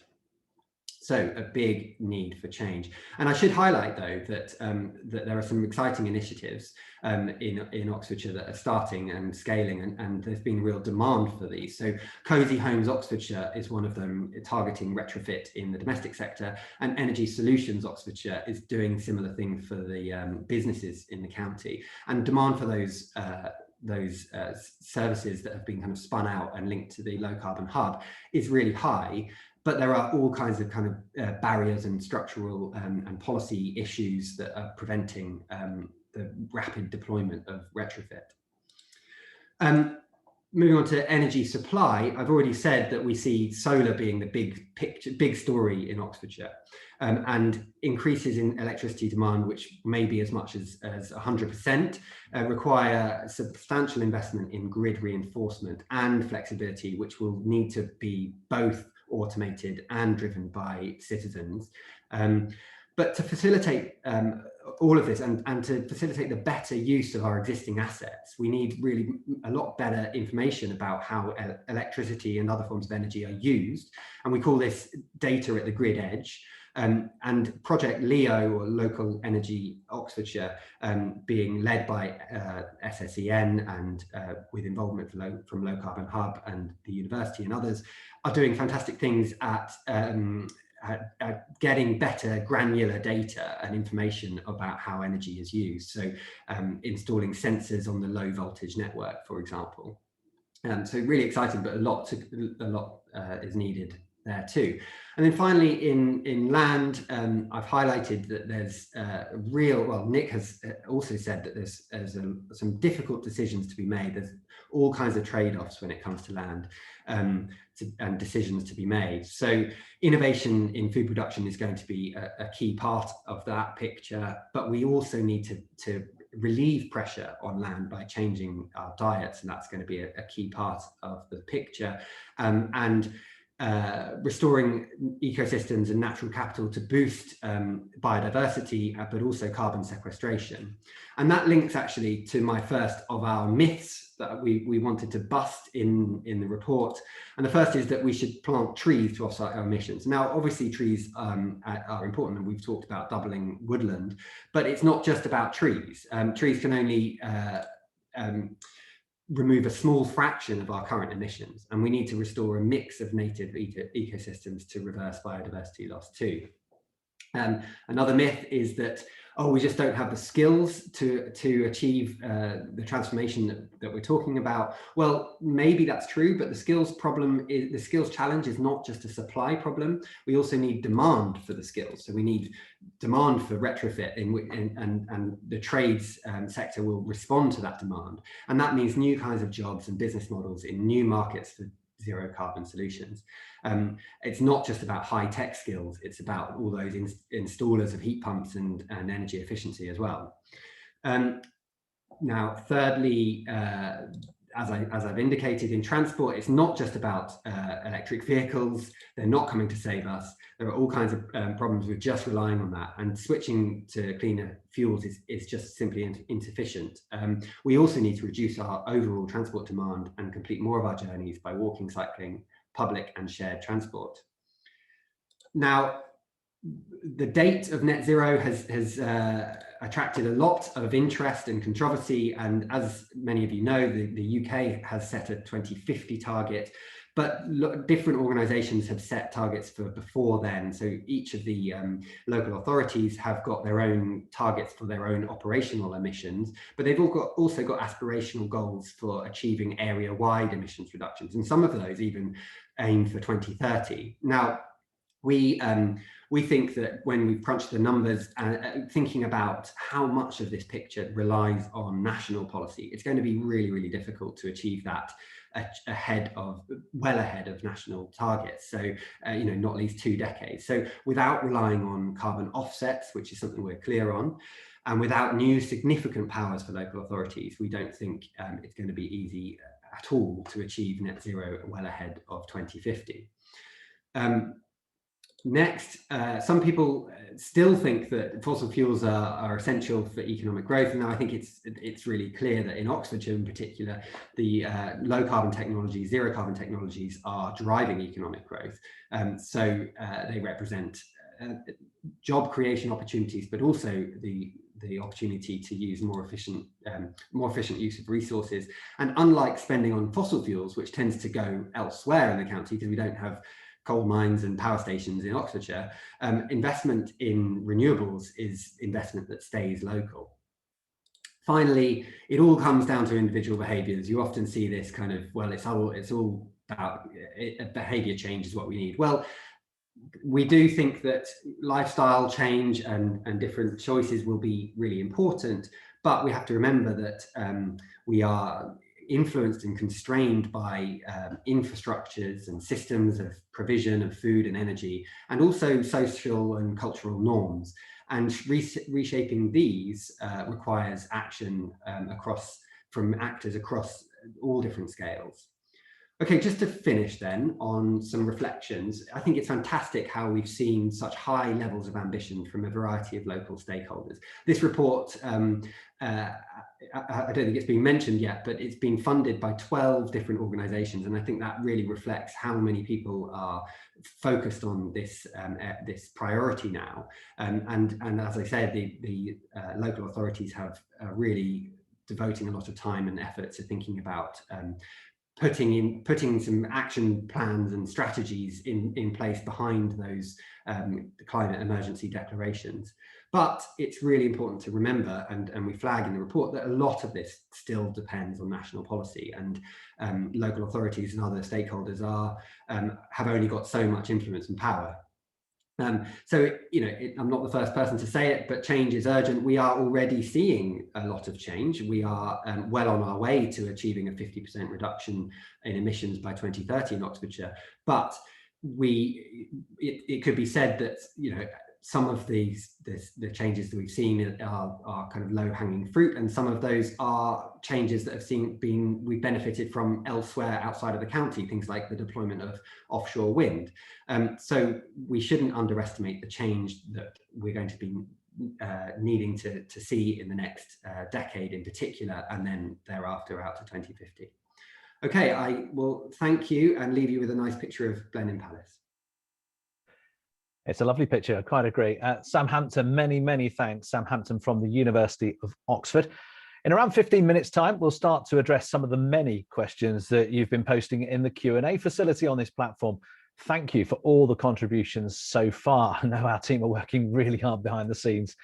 So a big need for change. And I should highlight, though, that there are some exciting initiatives in Oxfordshire that are starting and scaling, and there's been real demand for these. So Cozy Homes Oxfordshire is one of them, targeting retrofit in the domestic sector, and Energy Solutions Oxfordshire is doing similar things for the businesses in the county. And demand for those services that have been kind of spun out and linked to the low carbon hub is really high. But there are all kinds of barriers and structural and policy issues that are preventing the rapid deployment of retrofit. Moving on to energy supply, I've already said that we see solar being the big story in Oxfordshire, and increases in electricity demand, which may be as much as 100%, require substantial investment in grid reinforcement and flexibility, which will need to be both automated and driven by citizens. But to facilitate all of this and to facilitate the better use of our existing assets, we need really a lot better information about how electricity and other forms of energy are used. And we call this data at the grid edge. And Project LEO, or Local Energy Oxfordshire, being led by SSEN and with involvement from Low Carbon Hub and the university and others, are doing fantastic things at getting better granular data and information about how energy is used. So installing sensors on the low voltage network, for example. So really exciting, but a lot is needed there too. And then finally, in land, I've highlighted that there's Nick has also said that there's some difficult decisions to be made. There's all kinds of trade-offs when it comes to land and decisions to be made. So innovation in food production is going to be a key part of that picture, but we also need to relieve pressure on land by changing our diets, and that's going to be a key part of the picture, and restoring ecosystems and natural capital to boost biodiversity, but also carbon sequestration. And that links actually to my first of our myths that we wanted to bust in the report. And the first is that we should plant trees to offset our emissions. Now, obviously trees are important, and we've talked about doubling woodland, but it's not just about trees. Trees can only remove a small fraction of our current emissions, and we need to restore a mix of native ecosystems to reverse biodiversity loss too. Another myth is that, oh, we just don't have the skills to achieve the transformation that we're talking about. Well, maybe that's true, but the skills challenge is not just a supply problem. We also need demand for the skills. So we need demand for retrofit, and the trades sector will respond to that demand. And that means new kinds of jobs and business models in new markets for zero carbon solutions. It's not just about high-tech skills, it's about all those installers of heat pumps and energy efficiency as well. Now, thirdly, as I've indicated, in transport, it's not just about electric vehicles. They're not coming to save us. There are all kinds of problems with just relying on that, and switching to cleaner fuels is just simply insufficient. We also need to reduce our overall transport demand and complete more of our journeys by walking, cycling, public and shared transport. Now, the date of net zero has attracted a lot of interest and controversy, and as many of you know, the UK has set a 2050 target, but different organisations have set targets for before then. So each of the local authorities have got their own targets for their own operational emissions, but they've also got aspirational goals for achieving area-wide emissions reductions, and some of those even aim for 2030. Now, we think that when we've crunched the numbers, thinking about how much of this picture relies on national policy, it's going to be really, really difficult to achieve that well ahead of national targets. So, not least 2 decades. So without relying on carbon offsets, which is something we're clear on, and without new significant powers for local authorities, we don't think it's going to be easy at all to achieve net zero well ahead of 2050. Next, some people still think that fossil fuels are essential for economic growth. And now I think it's really clear that in Oxfordshire in particular, the low carbon technologies, zero carbon technologies are driving economic growth. So they represent job creation opportunities, but also the opportunity to use more efficient use of resources. And unlike spending on fossil fuels, which tends to go elsewhere in the county because we don't have coal mines and power stations in Oxfordshire, investment in renewables is investment that stays local. Finally, it all comes down to individual behaviours. You often see this kind of, well, it's all about behaviour change is what we need. Well, we do think that lifestyle change and different choices will be really important, but we have to remember that we are influenced and constrained by infrastructures and systems of provision of food and energy, and also social and cultural norms. And reshaping these requires action from actors across all different scales. Okay, just to finish then on some reflections, I think it's fantastic how we've seen such high levels of ambition from a variety of local stakeholders. This report, I don't think it's been mentioned yet, but it's been funded by 12 different organisations, and I think that really reflects how many people are focused on this this priority now. And as I said, the local authorities have really devoting a lot of time and effort to thinking about putting some action plans and strategies in place behind those climate emergency declarations. But it's really important to remember, and we flag in the report, that a lot of this still depends on national policy, and local authorities and other stakeholders have only got so much influence and power. So, I'm not the first person to say it, but change is urgent. We are already seeing a lot of change. We are well on our way to achieving a 50% reduction in emissions by 2030 in Oxfordshire. But it could be said that, some of the changes that we've seen are kind of low-hanging fruit, and some of those are changes that we've benefited from elsewhere outside of the county, things like the deployment of offshore wind. So we shouldn't underestimate the change that we're going to be needing to see in the next decade in particular, and then thereafter out to 2050. Okay, I will thank you and leave you with a nice picture of Blenheim Palace. It's a lovely picture, I quite agree. Sam Hampton, many thanks. Sam Hampton from the University of Oxford. In around 15 minutes time, we'll start to address some of the many questions that you've been posting in the Q&A facility on this platform. Thank you for all the contributions so far. I know our team are working really hard behind the scenes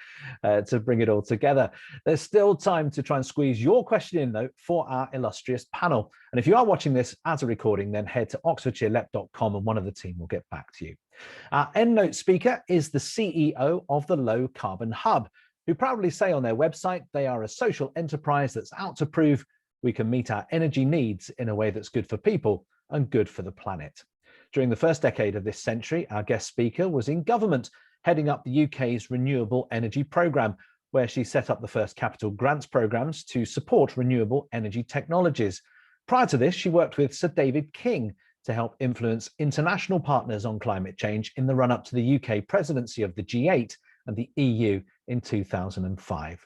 to bring it all together. There's still time to try and squeeze your question in, though, for our illustrious panel. And if you are watching this as a recording, then head to oxfordshirelep.com and one of the team will get back to you. Our EndNote speaker is the CEO of the Low Carbon Hub, who proudly say on their website they are a social enterprise that's out to prove we can meet our energy needs in a way that's good for people and good for the planet. During the first decade of this century, our guest speaker was in government, heading up the UK's renewable energy programme, where she set up the first capital grants programmes to support renewable energy technologies. Prior to this, she worked with Sir David King to help influence international partners on climate change in the run-up to the UK presidency of the G8 and the EU in 2005.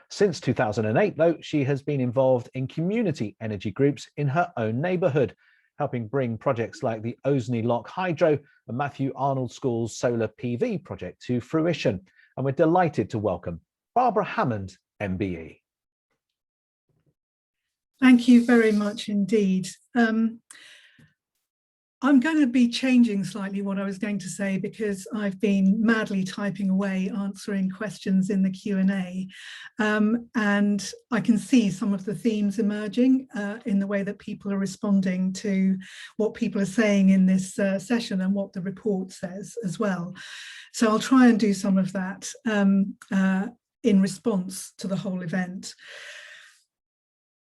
Since 2008, though, she has been involved in community energy groups in her own neighbourhood, helping bring projects like the Oseney Lock Hydro and Matthew Arnold School's solar PV project to fruition. And we're delighted to welcome Barbara Hammond, MBE. Thank you very much indeed. I'm going to be changing slightly what I was going to say because I've been madly typing away answering questions in the Q&A, and I can see some of the themes emerging in the way that people are responding to what people are saying in this session and what the report says as well. So I'll try and do some of that in response to the whole event.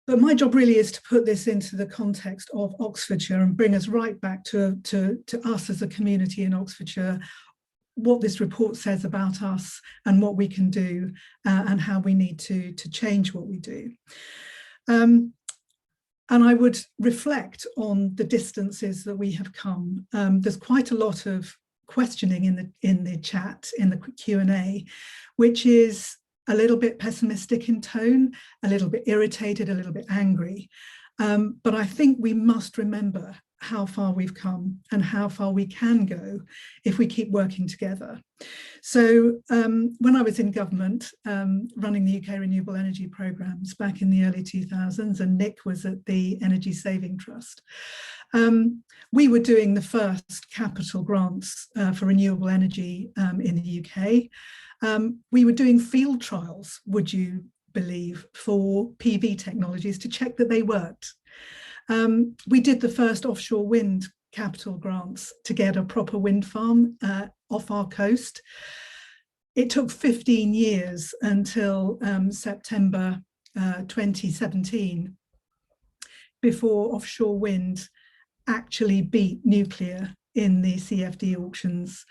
But my job really is to put this into the context of Oxfordshire and bring us right back to us as a community in Oxfordshire, what this report says about us and what we can do and how we need to change what we do. And I would reflect on the distances that we have come. There's quite a lot of questioning in the chat, in the Q&A, which is a little bit pessimistic in tone, a little bit irritated, a little bit angry. But I think we must remember how far we've come and how far we can go if we keep working together. So when I was in government, running the UK renewable energy programmes back in the early 2000s, and Nick was at the Energy Saving Trust, we were doing the first capital grants for renewable energy in the UK. We were doing field trials, would you believe, for PV technologies to check that they worked. We did the first offshore wind capital grants to get a proper wind farm off our coast. It took 15 years until September 2017 before offshore wind actually beat nuclear in the CFD auctions.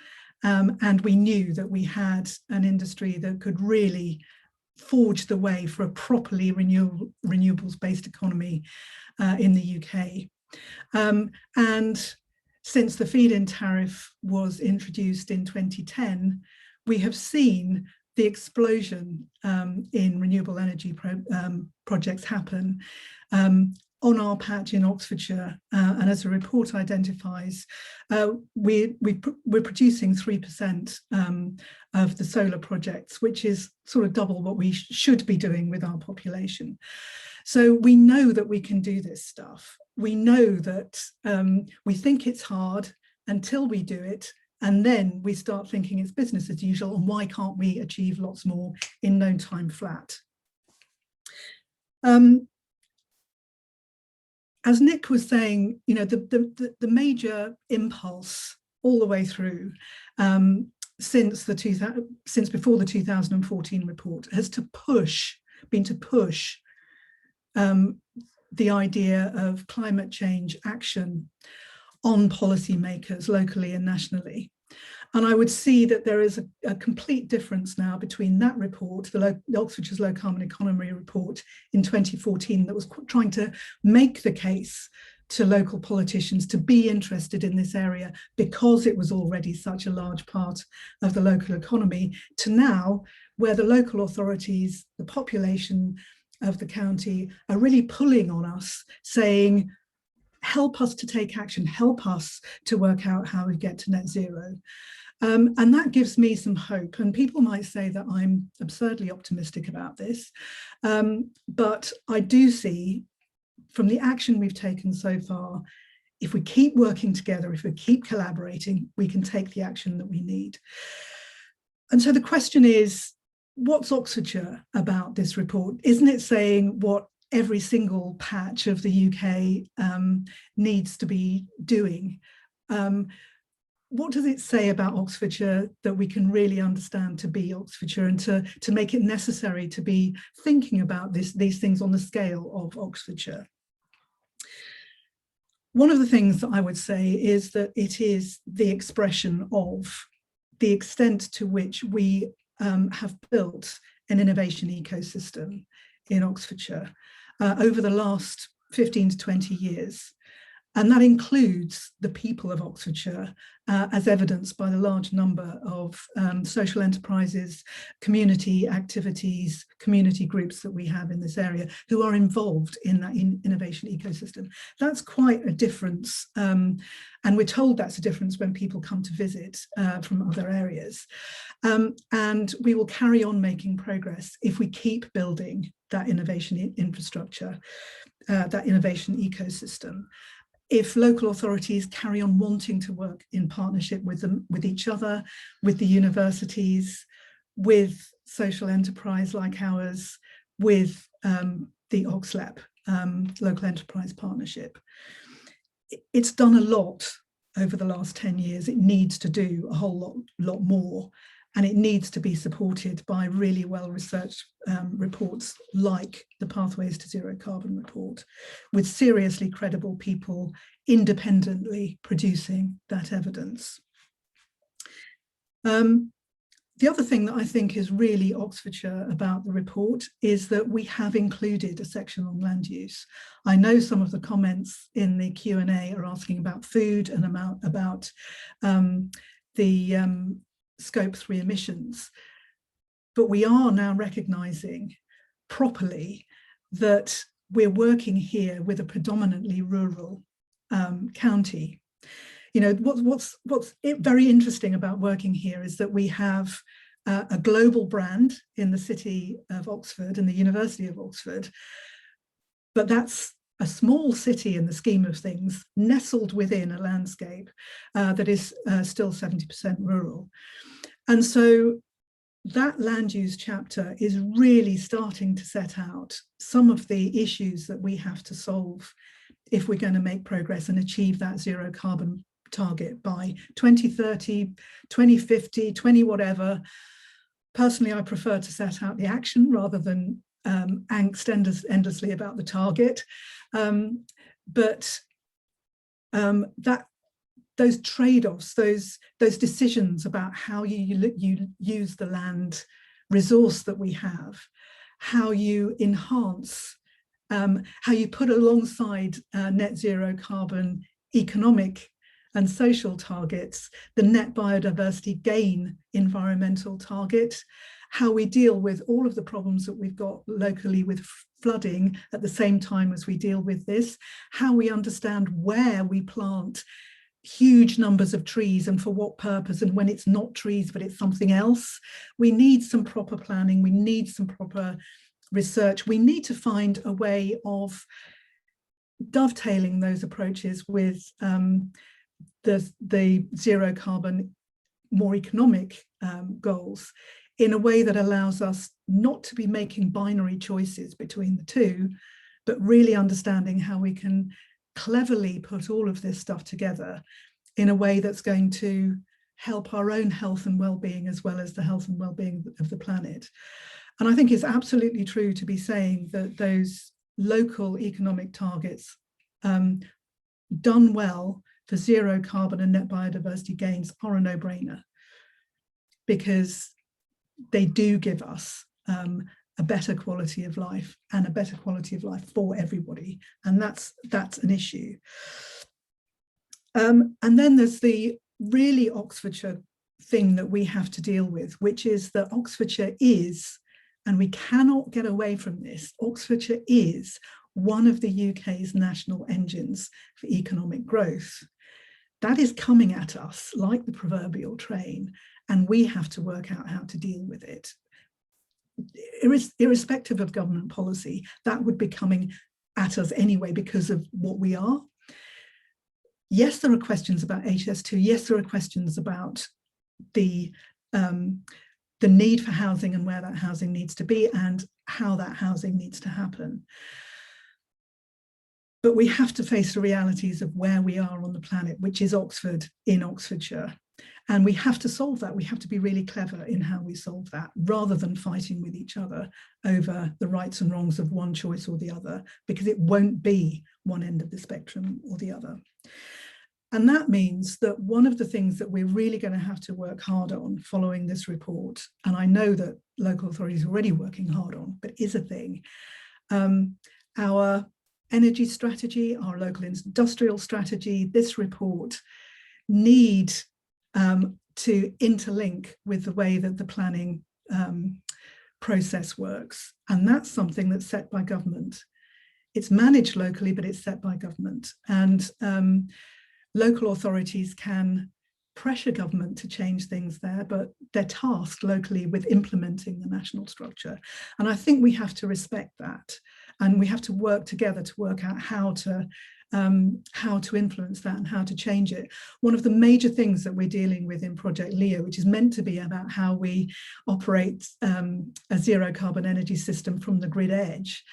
And we knew that we had an industry that could really forge the way for a properly renewables-based economy in the UK. And since the feed-in tariff was introduced in 2010, we have seen the explosion in renewable energy projects happen on our patch in Oxfordshire, and as the report identifies, we're producing 3% of the solar projects, which is sort of double what we should be doing with our population. So we know that we can do this stuff. We know that we think it's hard until we do it, and then we start thinking it's business as usual, and why can't we achieve lots more in no time flat? As Nick was saying, you know, the major impulse all the way through since before the 2014 report has been to push the idea of climate change action on policymakers locally and nationally. And I would see that there is a complete difference now between that report, the Oxfordshire's Low Carbon Economy report in 2014, that was trying to make the case to local politicians to be interested in this area because it was already such a large part of the local economy, to now where the local authorities, the population of the county are really pulling on us, saying, help us to take action, help us to work out how we get to net zero. And that gives me some hope. And people might say that I'm absurdly optimistic about this, but I do see from the action we've taken so far, if we keep working together, if we keep collaborating, we can take the action that we need. And so the question is, what's Oxfordshire about this report? Isn't it saying what every single patch of the UK needs to be doing? What does it say about Oxfordshire that we can really understand to be Oxfordshire, and to make it necessary to be thinking about these things on the scale of Oxfordshire? One of the things that I would say is that it is the expression of the extent to which we have built an innovation ecosystem in Oxfordshire over the last 15 to 20 years. And that includes the people of Oxfordshire, as evidenced by the large number of social enterprises, community activities, community groups that we have in this area who are involved in that innovation ecosystem. That's quite a difference. And we're told that's a difference when people come to visit from other areas. And we will carry on making progress if we keep building that innovation infrastructure, that innovation ecosystem. If local authorities carry on wanting to work in partnership with them, with each other, with the universities, with social enterprise like ours, with the OxLEP, Local Enterprise Partnership. It's done a lot over the last 10 years. It needs to do a whole lot more, and it needs to be supported by really well-researched reports like the Pathways to Zero Carbon report, with seriously credible people independently producing that evidence. The other thing that I think is really Oxfordshire about the report is that we have included a section on land use. I know some of the comments in the Q&A are asking about food and about the Scope 3 emissions, but we are now recognising properly that we're working here with a predominantly rural county. You know, what's very interesting about working here is that we have a global brand in the city of Oxford and the University of Oxford, but that's a small city in the scheme of things, nestled within a landscape that is still 70% rural. And so that land use chapter is really starting to set out some of the issues that we have to solve if we're going to make progress and achieve that zero carbon target by 2030, 2050, 20 whatever. Personally, I prefer to set out the action rather than angst endlessly about the target. Those trade-offs, those decisions about how you use the land resource that we have, how you enhance, how you put alongside net zero carbon economic and social targets, the net biodiversity gain environmental target, how we deal with all of the problems that we've got locally with flooding at the same time as we deal with this, how we understand where we plant huge numbers of trees and for what purpose, and when it's not trees but it's something else. We need some proper planning, we need some proper research, we need to find a way of dovetailing those approaches with the zero carbon, more economic goals in a way that allows us not to be making binary choices between the two, but really understanding how we can cleverly put all of this stuff together in a way that's going to help our own health and well-being as well as the health and well-being of the planet. And I think it's absolutely true to be saying that those local economic targets done well for zero carbon and net biodiversity gains are a no-brainer. because they do give us a better quality of life, and a better quality of life for everybody, and that's an issue. And then there's the really Oxfordshire thing that we have to deal with, which is that Oxfordshire is, and we cannot get away from this, Oxfordshire is one of the UK's national engines for economic growth. That is coming at us like the proverbial train, and we have to work out how to deal with it. Irrespective of government policy, that would be coming at us anyway because of what we are. Yes, there are questions about HS2. Yes, there are questions about the need for housing and where that housing needs to be and how that housing needs to happen. But we have to face the realities of where we are on the planet, which is Oxford in Oxfordshire. And we have to solve that. We have to be really clever in how we solve that, rather than fighting with each other over the rights and wrongs of one choice or the other, because it won't be one end of the spectrum or the other. And that means that one of the things that we're really going to have to work hard on following this report, and I know that local authorities are already working hard on, but is a thing, our energy strategy, our local industrial strategy, this report need to interlink with the way that the planning process works. And that's something that's set by government. It's managed locally, but it's set by government. And local authorities can pressure government to change things there, but they're tasked locally with implementing the national structure. And I think we have to respect that. And we have to work together to work out how to influence that and how to change it. One of the major things that we're dealing with in Project Leo, which is meant to be about how we operate a zero carbon energy system from the grid edge,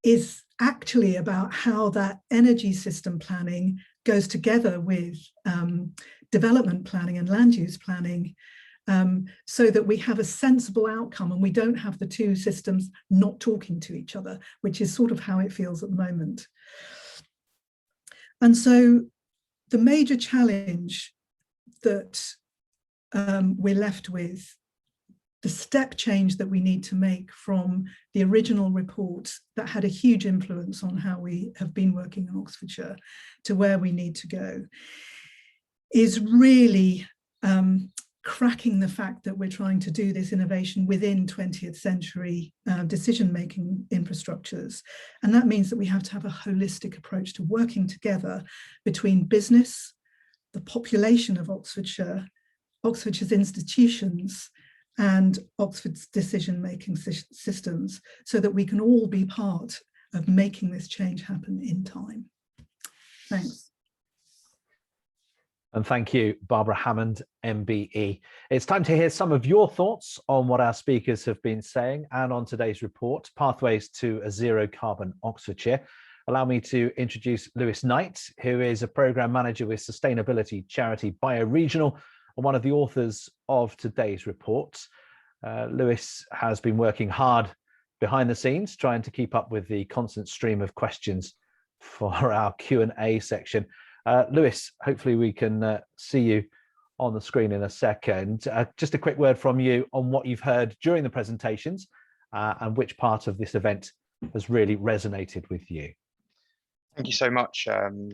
is actually about how that energy system planning goes together with development planning and land use planning, so that we have a sensible outcome and we don't have the two systems not talking to each other, which is sort of how it feels at the moment. And so the major challenge that we're left with, the step change that we need to make from the original report that had a huge influence on how we have been working in Oxfordshire to where we need to go, is really cracking the fact that we're trying to do this innovation within 20th century decision-making infrastructures. And that means that we have to have a holistic approach to working together between business, the population of Oxfordshire, Oxfordshire's institutions, and Oxford's decision-making systems, so that we can all be part of making this change happen in time. Thanks. And thank you, Barbara Hammond, MBE. It's time to hear some of your thoughts on what our speakers have been saying and on today's report, Pathways to a Zero Carbon Oxfordshire. Allow me to introduce Lewis Knight, who is a programme manager with sustainability charity Bioregional and one of the authors of today's report. Lewis has been working hard behind the scenes, trying to keep up with the constant stream of questions for our Q&A section. Lewis, hopefully we can see you on the screen in a second. Just a quick word from you on what you've heard during the presentations and which part of this event has really resonated with you. Thank you so much,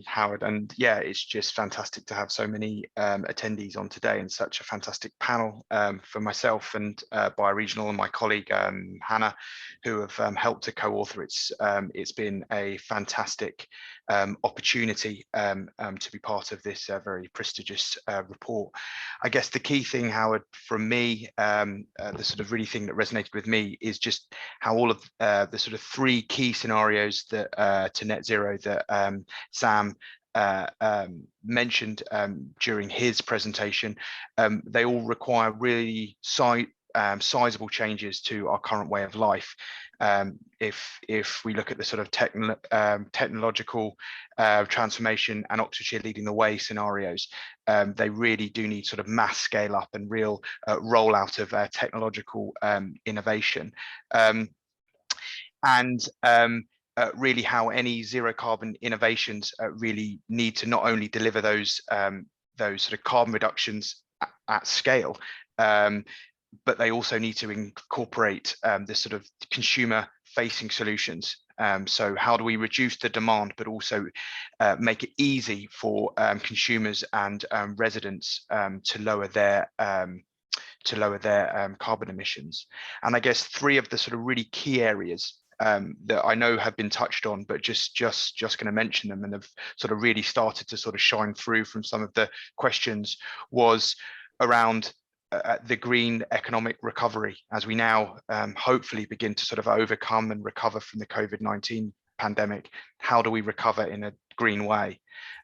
Howard. And yeah, it's just fantastic to have so many attendees on today and such a fantastic panel for myself and Bioregional and my colleague Hannah, who have helped to co-author. It's been a fantastic opportunity to be part of this very prestigious report. I guess the key thing, Howard, from me, the sort of really thing that resonated with me is just how all of the sort of three key scenarios that to net zero that Sam mentioned during his presentation, they all require really sizable changes to our current way of life. If we look at the sort of technological transformation and Oxfordshire leading the way scenarios, they really do need sort of mass scale up and real rollout of technological innovation. Really how any zero carbon innovations really need to not only deliver those sort of carbon reductions at scale, but they also need to incorporate this sort of consumer-facing solutions. So how do we reduce the demand, but also make it easy for consumers and residents to lower their carbon emissions? And I guess three of the sort of really key areas that I know have been touched on, but just going to mention them and have sort of really started to sort of shine through from some of the questions, was around the green economic recovery, as we now hopefully begin to sort of overcome and recover from the COVID-19 pandemic. How do we recover in a green way?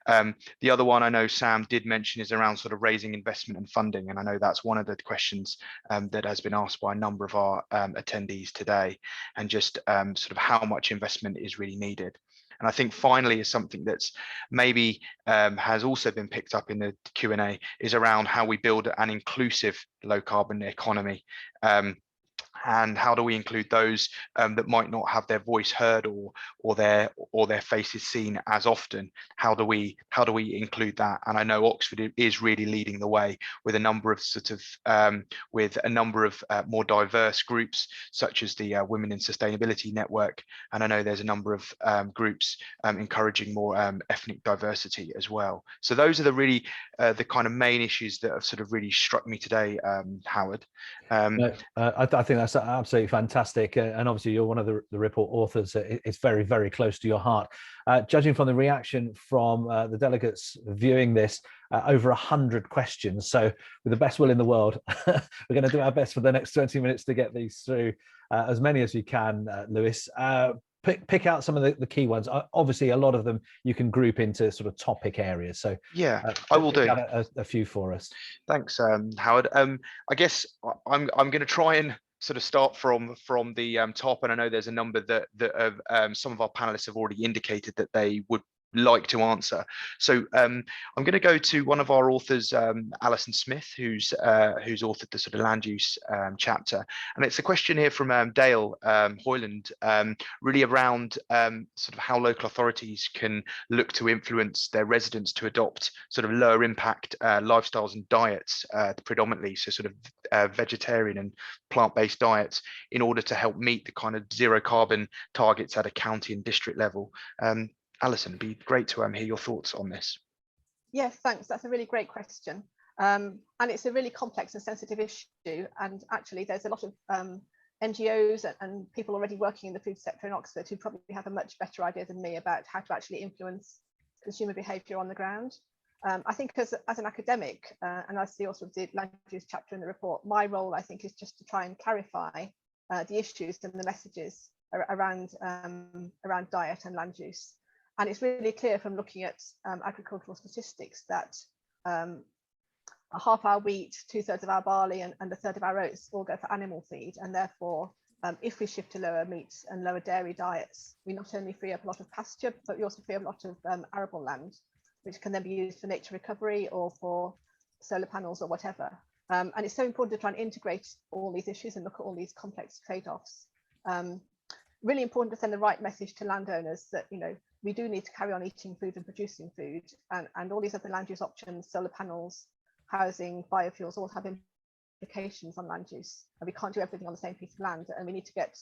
The other one I know Sam did mention is around sort of raising investment and funding, and I know that's one of the questions that has been asked by a number of our attendees today, and just sort of how much investment is really needed. And I think finally is something that's maybe has also been picked up in the Q&A, is around how we build an inclusive low carbon economy. And how do we include those that might not have their voice heard or their faces seen as often? How do we include that? And I know Oxford is really leading the way with a number of more diverse groups, such as the Women in Sustainability Network. And I know there's a number of groups encouraging more ethnic diversity as well. So those are the kind of main issues that have sort of really struck me today, Howard. I think that's absolutely fantastic, and obviously you're one of the report authors. It's very, very close to your heart. Judging from the reaction from the delegates viewing this, over 100 questions. So with the best will in the world, we're going to do our best for the next 20 minutes to get these through, as many as we can, Lewis. Pick out some of the key ones. Obviously, a lot of them you can group into sort of topic areas. So yeah, I will do a few for us. Thanks, Howard. I guess I'm going to try and sort of start from the top, and I know there's a number that some of our panelists have already indicated that they would like to answer. So I'm going to go to one of our authors, Alison Smith, who's authored the sort of land use chapter, and it's a question here from Dale Hoyland, really around sort of how local authorities can look to influence their residents to adopt sort of lower impact lifestyles and diets, predominantly, so sort of vegetarian and plant-based diets, in order to help meet the kind of zero carbon targets at a county and district level. Alison, it'd be great to hear your thoughts on this. Yes, thanks. That's a really great question. And it's a really complex and sensitive issue. And actually, there's a lot of NGOs and people already working in the food sector in Oxford who probably have a much better idea than me about how to actually influence consumer behaviour on the ground. I think as an academic, and as the author of the land use chapter in the report, my role, I think, is just to try and clarify the issues and the messages around diet and land use. And it's really clear from looking at agricultural statistics that half our wheat, 2/3 of our barley and 1/3 of our oats all go for animal feed. And therefore, if we shift to lower meat and lower dairy diets, we not only free up a lot of pasture, but we also free up a lot of arable land, which can then be used for nature recovery or for solar panels or whatever. And it's so important to try and integrate all these issues and look at all these complex trade-offs. Really important to send the right message to landowners that, you know, we do need to carry on eating food and producing food, and all these other land use options, solar panels, housing, biofuels, all have implications on land use. And we can't do everything on the same piece of land, and we need to get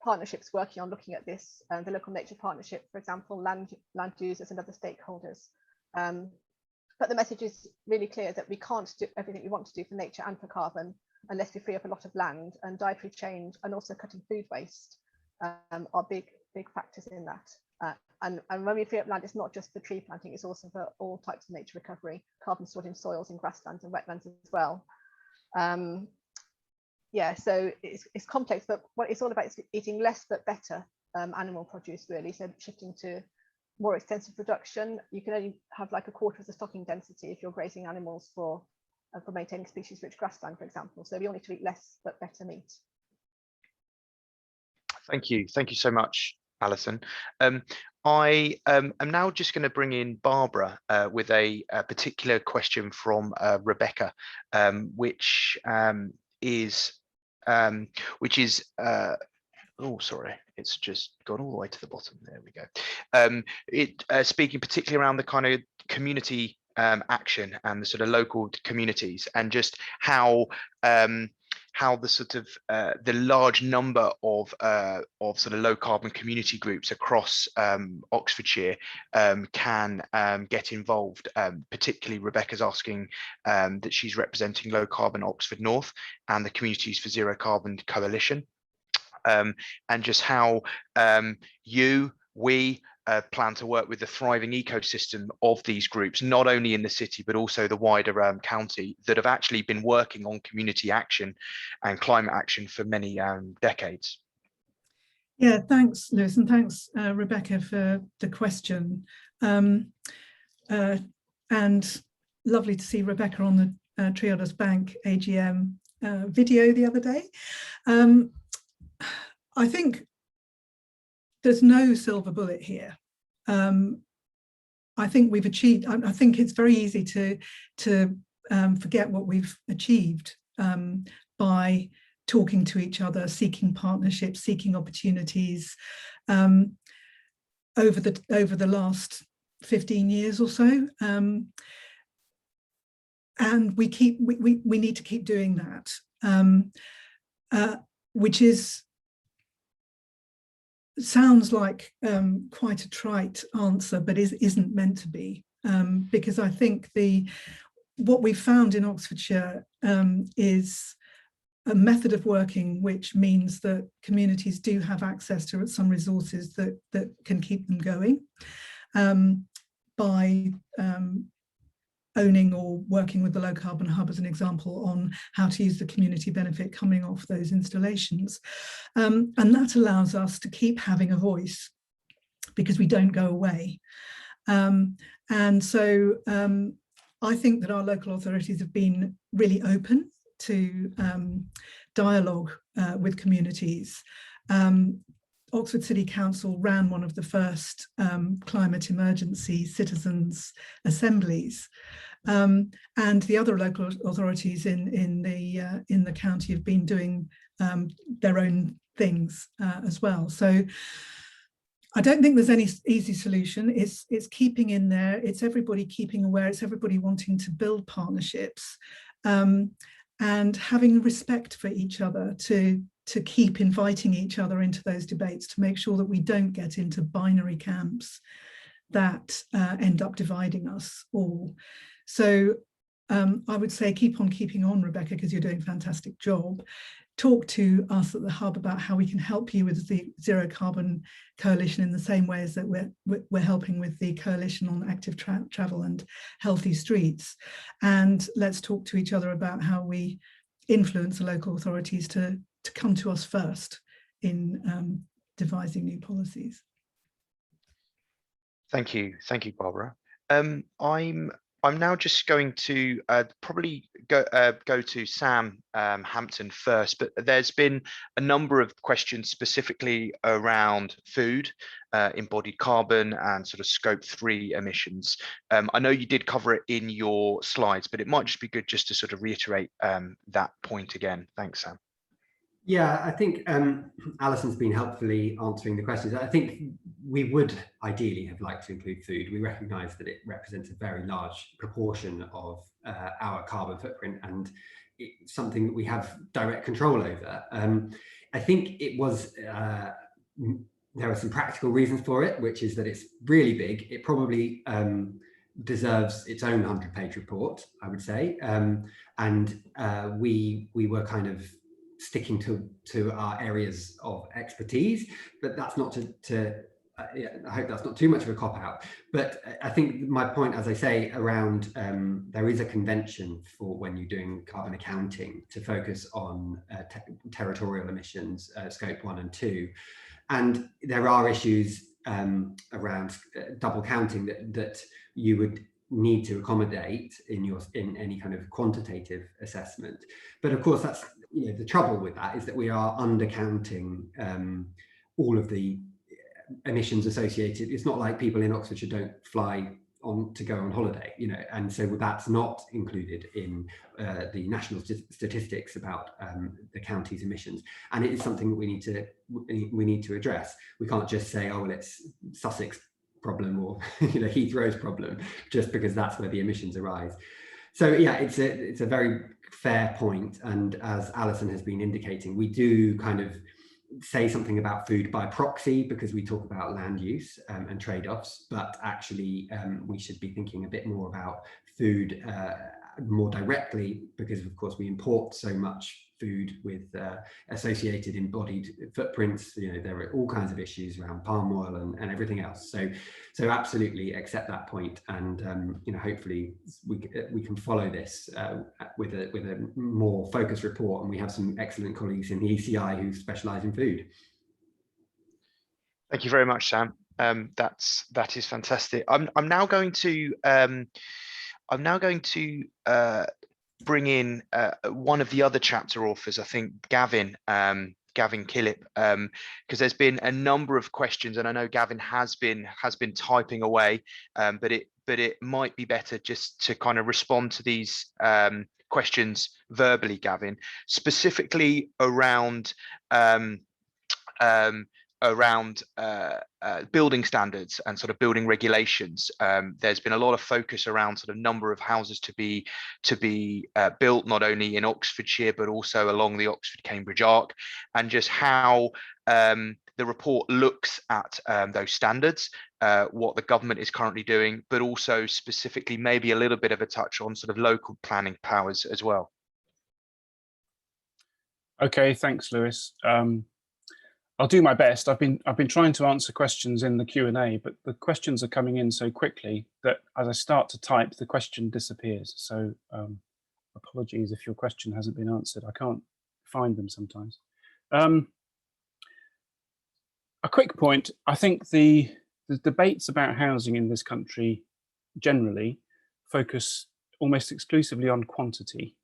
partnerships working on looking at this, the local nature partnership, for example, land users and other stakeholders. But the message is really clear that we can't do everything we want to do for nature and for carbon unless we free up a lot of land, and dietary change and also cutting food waste are big factors in that. And when we free up land, it's not just for tree planting, it's also for all types of nature recovery, carbon stored in soils, in grasslands and wetlands as well. Yeah, so it's complex, but what it's all about is eating less but better animal produce, really. So shifting to more extensive production. You can only have like 1/4 of the stocking density if you're grazing animals for maintaining species-rich grassland, for example. So we all need to eat less but better meat. Thank you so much, Alison. I am now just going to bring in Barbara with a particular question from Rebecca, which is oh, sorry, it's just gone all the way to the bottom. There we go. Speaking particularly around the kind of community action and the sort of local communities, and just how the sort of the large number of sort of low carbon community groups across Oxfordshire can get involved. Particularly, Rebecca's asking that she's representing Low Carbon Oxford North and the Communities for Zero Carbon Coalition, and just how we plan to work with the thriving ecosystem of these groups, not only in the city, but also the wider county, that have actually been working on community action and climate action for many decades. Yeah, thanks, Lewis, and thanks, Rebecca, for the question. And lovely to see Rebecca on the Triodos Bank AGM video the other day. I think there's no silver bullet here. I think we've achieved, I think it's very easy to forget what we've achieved by talking to each other, seeking partnerships, seeking opportunities over the last 15 years or so. And we need to keep doing that, which sounds like quite a trite answer, but isn't meant to be, because I think what we've found in Oxfordshire is a method of working which means that communities do have access to some resources that can keep them going by owning or working with the Low Carbon Hub, as an example, on how to use the community benefit coming off those installations. And that allows us to keep having a voice because we don't go away. And so I think that our local authorities have been really open to dialogue with communities. Oxford City Council ran one of the first climate emergency citizens assemblies, and the other local authorities in the county have been doing their own things as well. So I don't think there's any easy solution. It's keeping in there. It's everybody keeping aware. It's everybody wanting to build partnerships and having respect for each other to keep inviting each other into those debates, to make sure that we don't get into binary camps that end up dividing us all. So I would say keep on keeping on, Rebecca, because you're doing a fantastic job. Talk to us at the Hub about how we can help you with the Zero Carbon Coalition in the same ways that we're helping with the Coalition on Active Travel and Healthy Streets. And let's talk to each other about how we influence the local authorities to come to us first in devising new policies. Thank you, Barbara. I'm now just going to probably go to Sam Hampton first, but there's been a number of questions specifically around food, embodied carbon, and sort of scope 3 emissions. I know you did cover it in your slides, but it might just be good just to sort of reiterate that point again. Thanks, Sam. Yeah, I think Alison's been helpfully answering the questions. I think we would ideally have liked to include food. We recognise that it represents a very large proportion of our carbon footprint, and it's something that we have direct control over. I think it was, there are some practical reasons for it, which is that it's really big. It probably deserves its own 100-page report, I would say. And we were kind of sticking to our areas of expertise, but that's not I hope that's not too much of a cop-out. But I think my point, as I say, around there is a convention for when you're doing carbon accounting to focus on territorial emissions, scope 1 and 2. And there are issues around double counting that you would need to accommodate in any kind of quantitative assessment. But of course, that's, you know, the trouble with that is that we are undercounting all of the emissions associated. It's not like people in Oxfordshire don't fly on to go on holiday, you know, and so that's not included in the national statistics about the county's emissions, and it is something that we need to address. We can't just say, oh well, it's Sussex problem or Heathrow's problem, just because that's where the emissions arise. So yeah, it's a very fair point, and as Alison has been indicating, we do kind of say something about food by proxy because we talk about land use and trade-offs, but actually we should be thinking a bit more about food more directly, because of course we import so much food with associated embodied footprints. There are all kinds of issues around palm oil and everything else. So absolutely accept that point, and hopefully we can follow this with a more focused report, and we have some excellent colleagues in the ECI who specialise in food. Thank you very much, Sam. That is fantastic. I'm now going to bring in one of the other chapter authors, I think Gavin Killip, because there's been a number of questions, and I know Gavin has been typing away, but it might be better just to kind of respond to these questions verbally, Gavin, specifically around building standards and sort of building regulations. There's been a lot of focus around sort of number of houses to be built, not only in Oxfordshire but also along the Oxford-Cambridge arc, and just how the report looks at those standards, what the government is currently doing, but also specifically maybe a little bit of a touch on sort of local planning powers as well. Okay, thanks, Lewis. I'll do my best. I've been trying to answer questions in the Q&A, but the questions are coming in so quickly that as I start to type, the question disappears. So apologies if your question hasn't been answered. I can't find them sometimes. A quick point. I think the debates about housing in this country generally focus almost exclusively on quantity,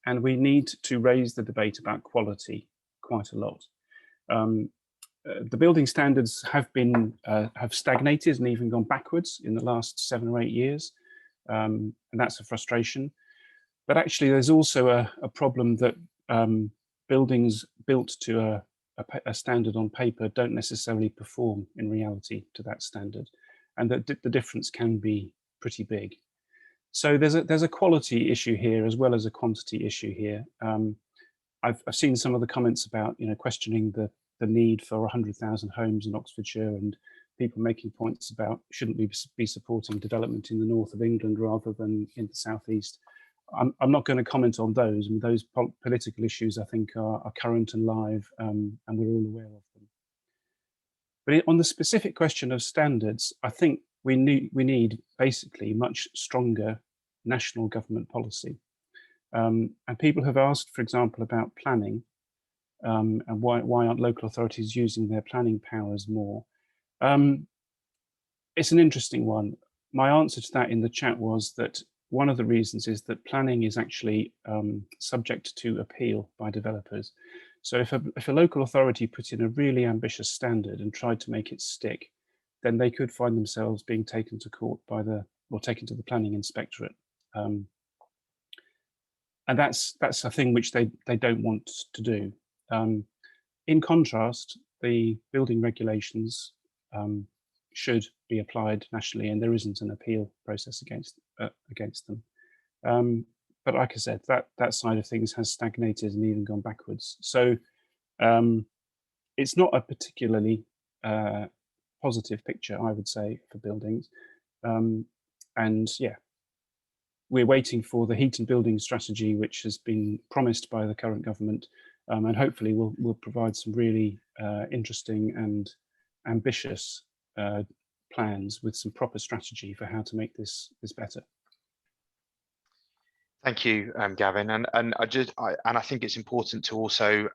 and we need to raise the debate about quality quite a lot. The building standards have stagnated and even gone backwards in the last 7 or 8 years, and that's a frustration. But actually, there's also a problem that buildings built to a standard on paper don't necessarily perform in reality to that standard, and that the difference can be pretty big. So there's a quality issue here as well as a quantity issue here. I've seen some of the comments about questioning the need for 100,000 homes in Oxfordshire, and people making points about shouldn't we be supporting development in the north of England rather than in the southeast. I'm not going to comment on those. I mean, those political issues I think are current and live, and we're all aware of them. But on the specific question of standards, I think we need basically much stronger national government policy. And people have asked, for example, about planning. And why aren't local authorities using their planning powers more? It's an interesting one. My answer to that in the chat was that one of the reasons is that planning is actually subject to appeal by developers. So if a local authority put in a really ambitious standard and tried to make it stick, then they could find themselves being taken to court taken to the planning inspectorate. And that's a thing which they don't want to do. In contrast, the building regulations should be applied nationally, and there isn't an appeal process against them. But like I said, that side of things has stagnated and even gone backwards. So it's not a particularly positive picture, I would say, for buildings. And yeah, we're waiting for the heat and building strategy, which has been promised by the current government. And hopefully we'll provide some really interesting and ambitious plans with some proper strategy for how to make this better. Thank you, Gavin. And I think it's important to also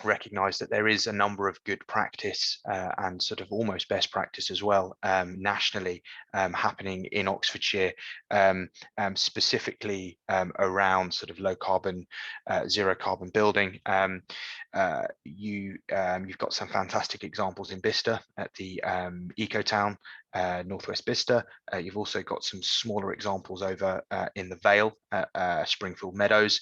recognise that there is a number of good practice and sort of almost best practice as well nationally happening in Oxfordshire, specifically around sort of low carbon, zero carbon building. You've got some fantastic examples in Bicester at the Eco Town Northwest Bicester. You've also got some smaller examples over in the Vale at Springfield Meadows,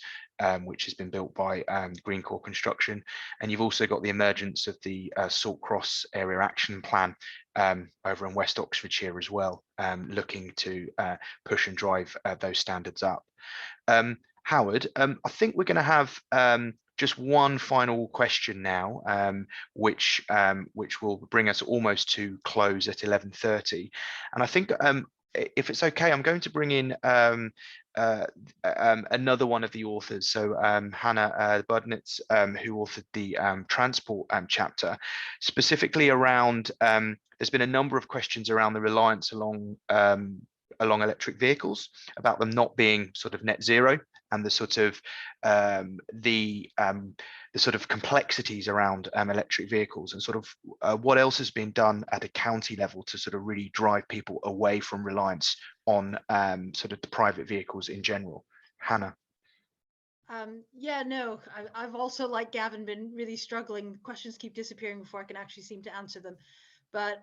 which has been built by Green Core Construction. And you've also got the emergence of the Salt Cross Area Action Plan over in West Oxfordshire as well, looking to push and drive those standards up. Howard, I think we're going to have just one final question now, which will bring us almost to close at 11:30. And I think if it's okay, I'm going to bring in another one of the authors. So Hannah Budnitz, who authored the transport chapter, specifically around, there's been a number of questions around the reliance along electric vehicles, about them not being sort of net zero, and the sort of complexities around electric vehicles, and sort of what else has been done at a county level to sort of really drive people away from reliance on sort of the private vehicles in general. Hannah. Yeah, no, I've also, like Gavin, been really struggling. Questions keep disappearing before I can actually seem to answer them. But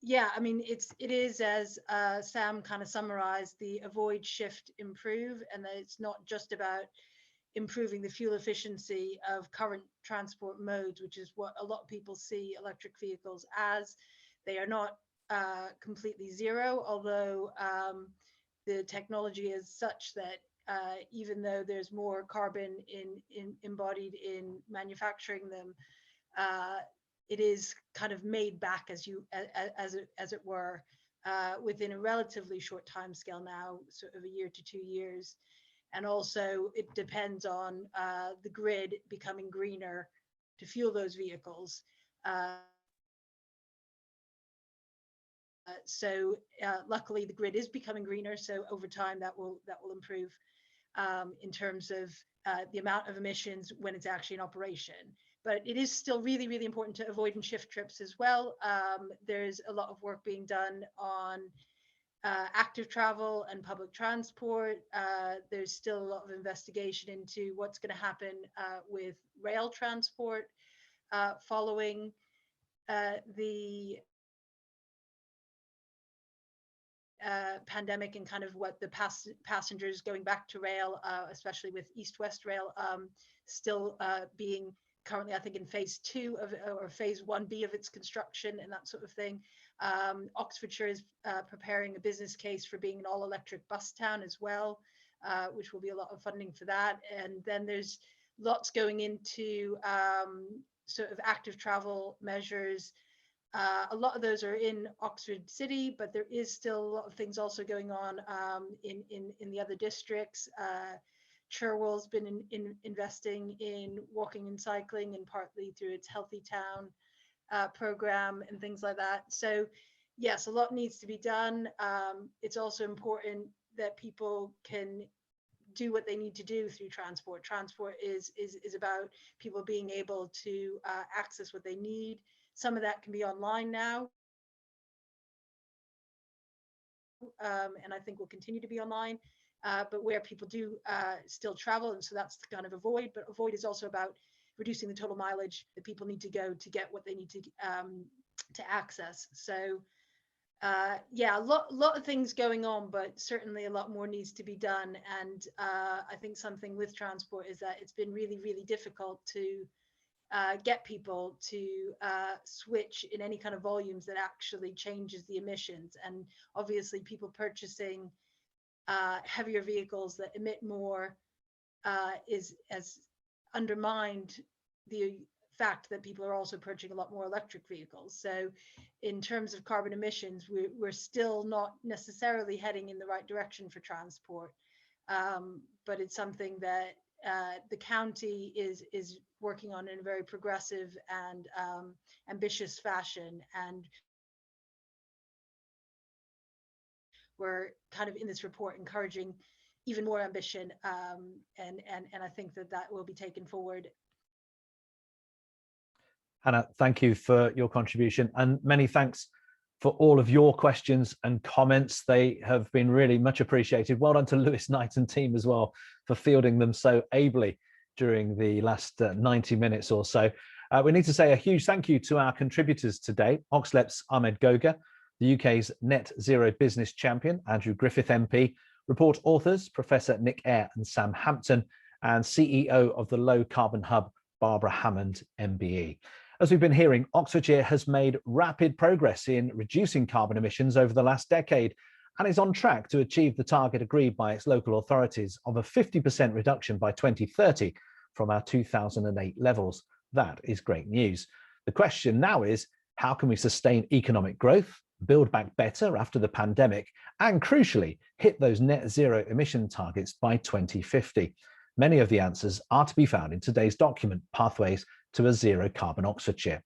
yeah, I mean, it is as Sam kind of summarized, the avoid, shift, improve, and that it's not just about improving the fuel efficiency of current transport modes, which is what a lot of people see electric vehicles as. They are not completely zero, although the technology is such that even though there's more carbon embodied in manufacturing them, it is kind of made back as it were within a relatively short time scale now, sort of a year to 2 years. And also it depends on the grid becoming greener to fuel those vehicles. So luckily the grid is becoming greener, so over time that will improve in terms of the amount of emissions when it's actually in operation. But it is still really, really important to avoid and shift trips as well. There's a lot of work being done on active travel and public transport. There's still a lot of investigation into what's going to happen with rail transport following the pandemic, and kind of what the passengers going back to rail, especially with East-West Rail, still being currently, I think, in phase 2 of, or phase 1B of its construction and that sort of thing. Oxfordshire is preparing a business case for being an all-electric bus town as well, which will be a lot of funding for that. And then there's lots going into sort of active travel measures. A lot of those are in Oxford City, but there is still a lot of things also going on in the other districts. Cherwell's been investing in walking and cycling, and partly through its Healthy Town program and things like that. So yes, a lot needs to be done. It's also important that people can do what they need to do through transport. Transport is about people being able to access what they need. Some of that can be online now, and I think will continue to be online, but where people do still travel, and so that's the kind of avoid. But avoid is also about reducing the total mileage that people need to go to get what they need to access. So yeah, a lot of things going on, but certainly a lot more needs to be done. And I think something with transport is that it's been really, really difficult to get people to switch in any kind of volumes that actually changes the emissions. And obviously people purchasing heavier vehicles that emit more has undermined the fact that people are also purchasing a lot more electric vehicles. So in terms of carbon emissions, we're still not necessarily heading in the right direction for transport, but it's something that the county is working on in a very progressive and ambitious fashion. And we're kind of in this report encouraging even more ambition, and I think that will be taken forward. Hannah, thank you for your contribution, and many thanks for all of your questions and comments. They have been really much appreciated. Well done to Lewis Knight and team as well for fielding them so ably during the last 90 minutes or so. We need to say a huge thank you to our contributors today: OxLEP's Ahmed Goga, the UK's net zero business champion, Andrew Griffith MP, report authors, Professor Nick Eyre and Sam Hampton, and CEO of the Low Carbon Hub, Barbara Hammond, MBE. As we've been hearing, Oxfordshire has made rapid progress in reducing carbon emissions over the last decade and is on track to achieve the target agreed by its local authorities of a 50% reduction by 2030 from our 2008 levels. That is great news. The question now is, how can we sustain economic growth, build back better after the pandemic, and crucially, hit those net zero emission targets by 2050? Many of the answers are to be found in today's document, Pathways to a Zero Carbon Oxfordshire.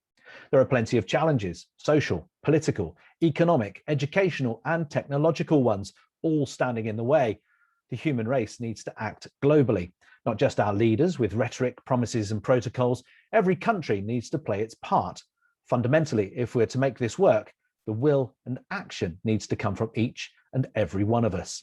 There are plenty of challenges, social, political, economic, educational, and technological ones, all standing in the way. The human race needs to act globally, not just our leaders with rhetoric, promises, and protocols. Every country needs to play its part. Fundamentally, if we're to make this work, the will and action needs to come from each and every one of us.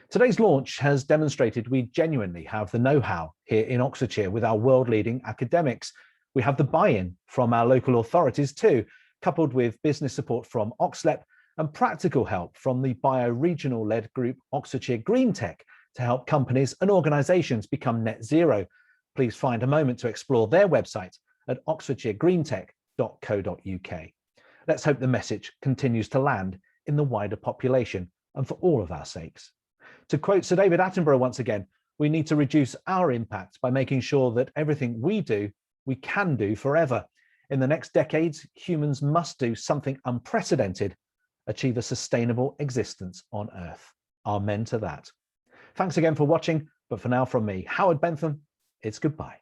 Today's launch has demonstrated we genuinely have the know-how here in Oxfordshire with our world-leading academics. We have the buy-in from our local authorities too, coupled with business support from OxLEP and practical help from the bioregional-led group Oxfordshire Green Tech to help companies and organisations become net zero. Please find a moment to explore their website at oxfordshiregreentech.co.uk. Let's hope the message continues to land in the wider population and for all of our sakes. To quote Sir David Attenborough once again, we need to reduce our impact by making sure that everything we do, we can do forever. In the next decades, humans must do something unprecedented, achieve a sustainable existence on Earth. Amen to that. Thanks again for watching, but for now from me, Howard Bentham, it's goodbye.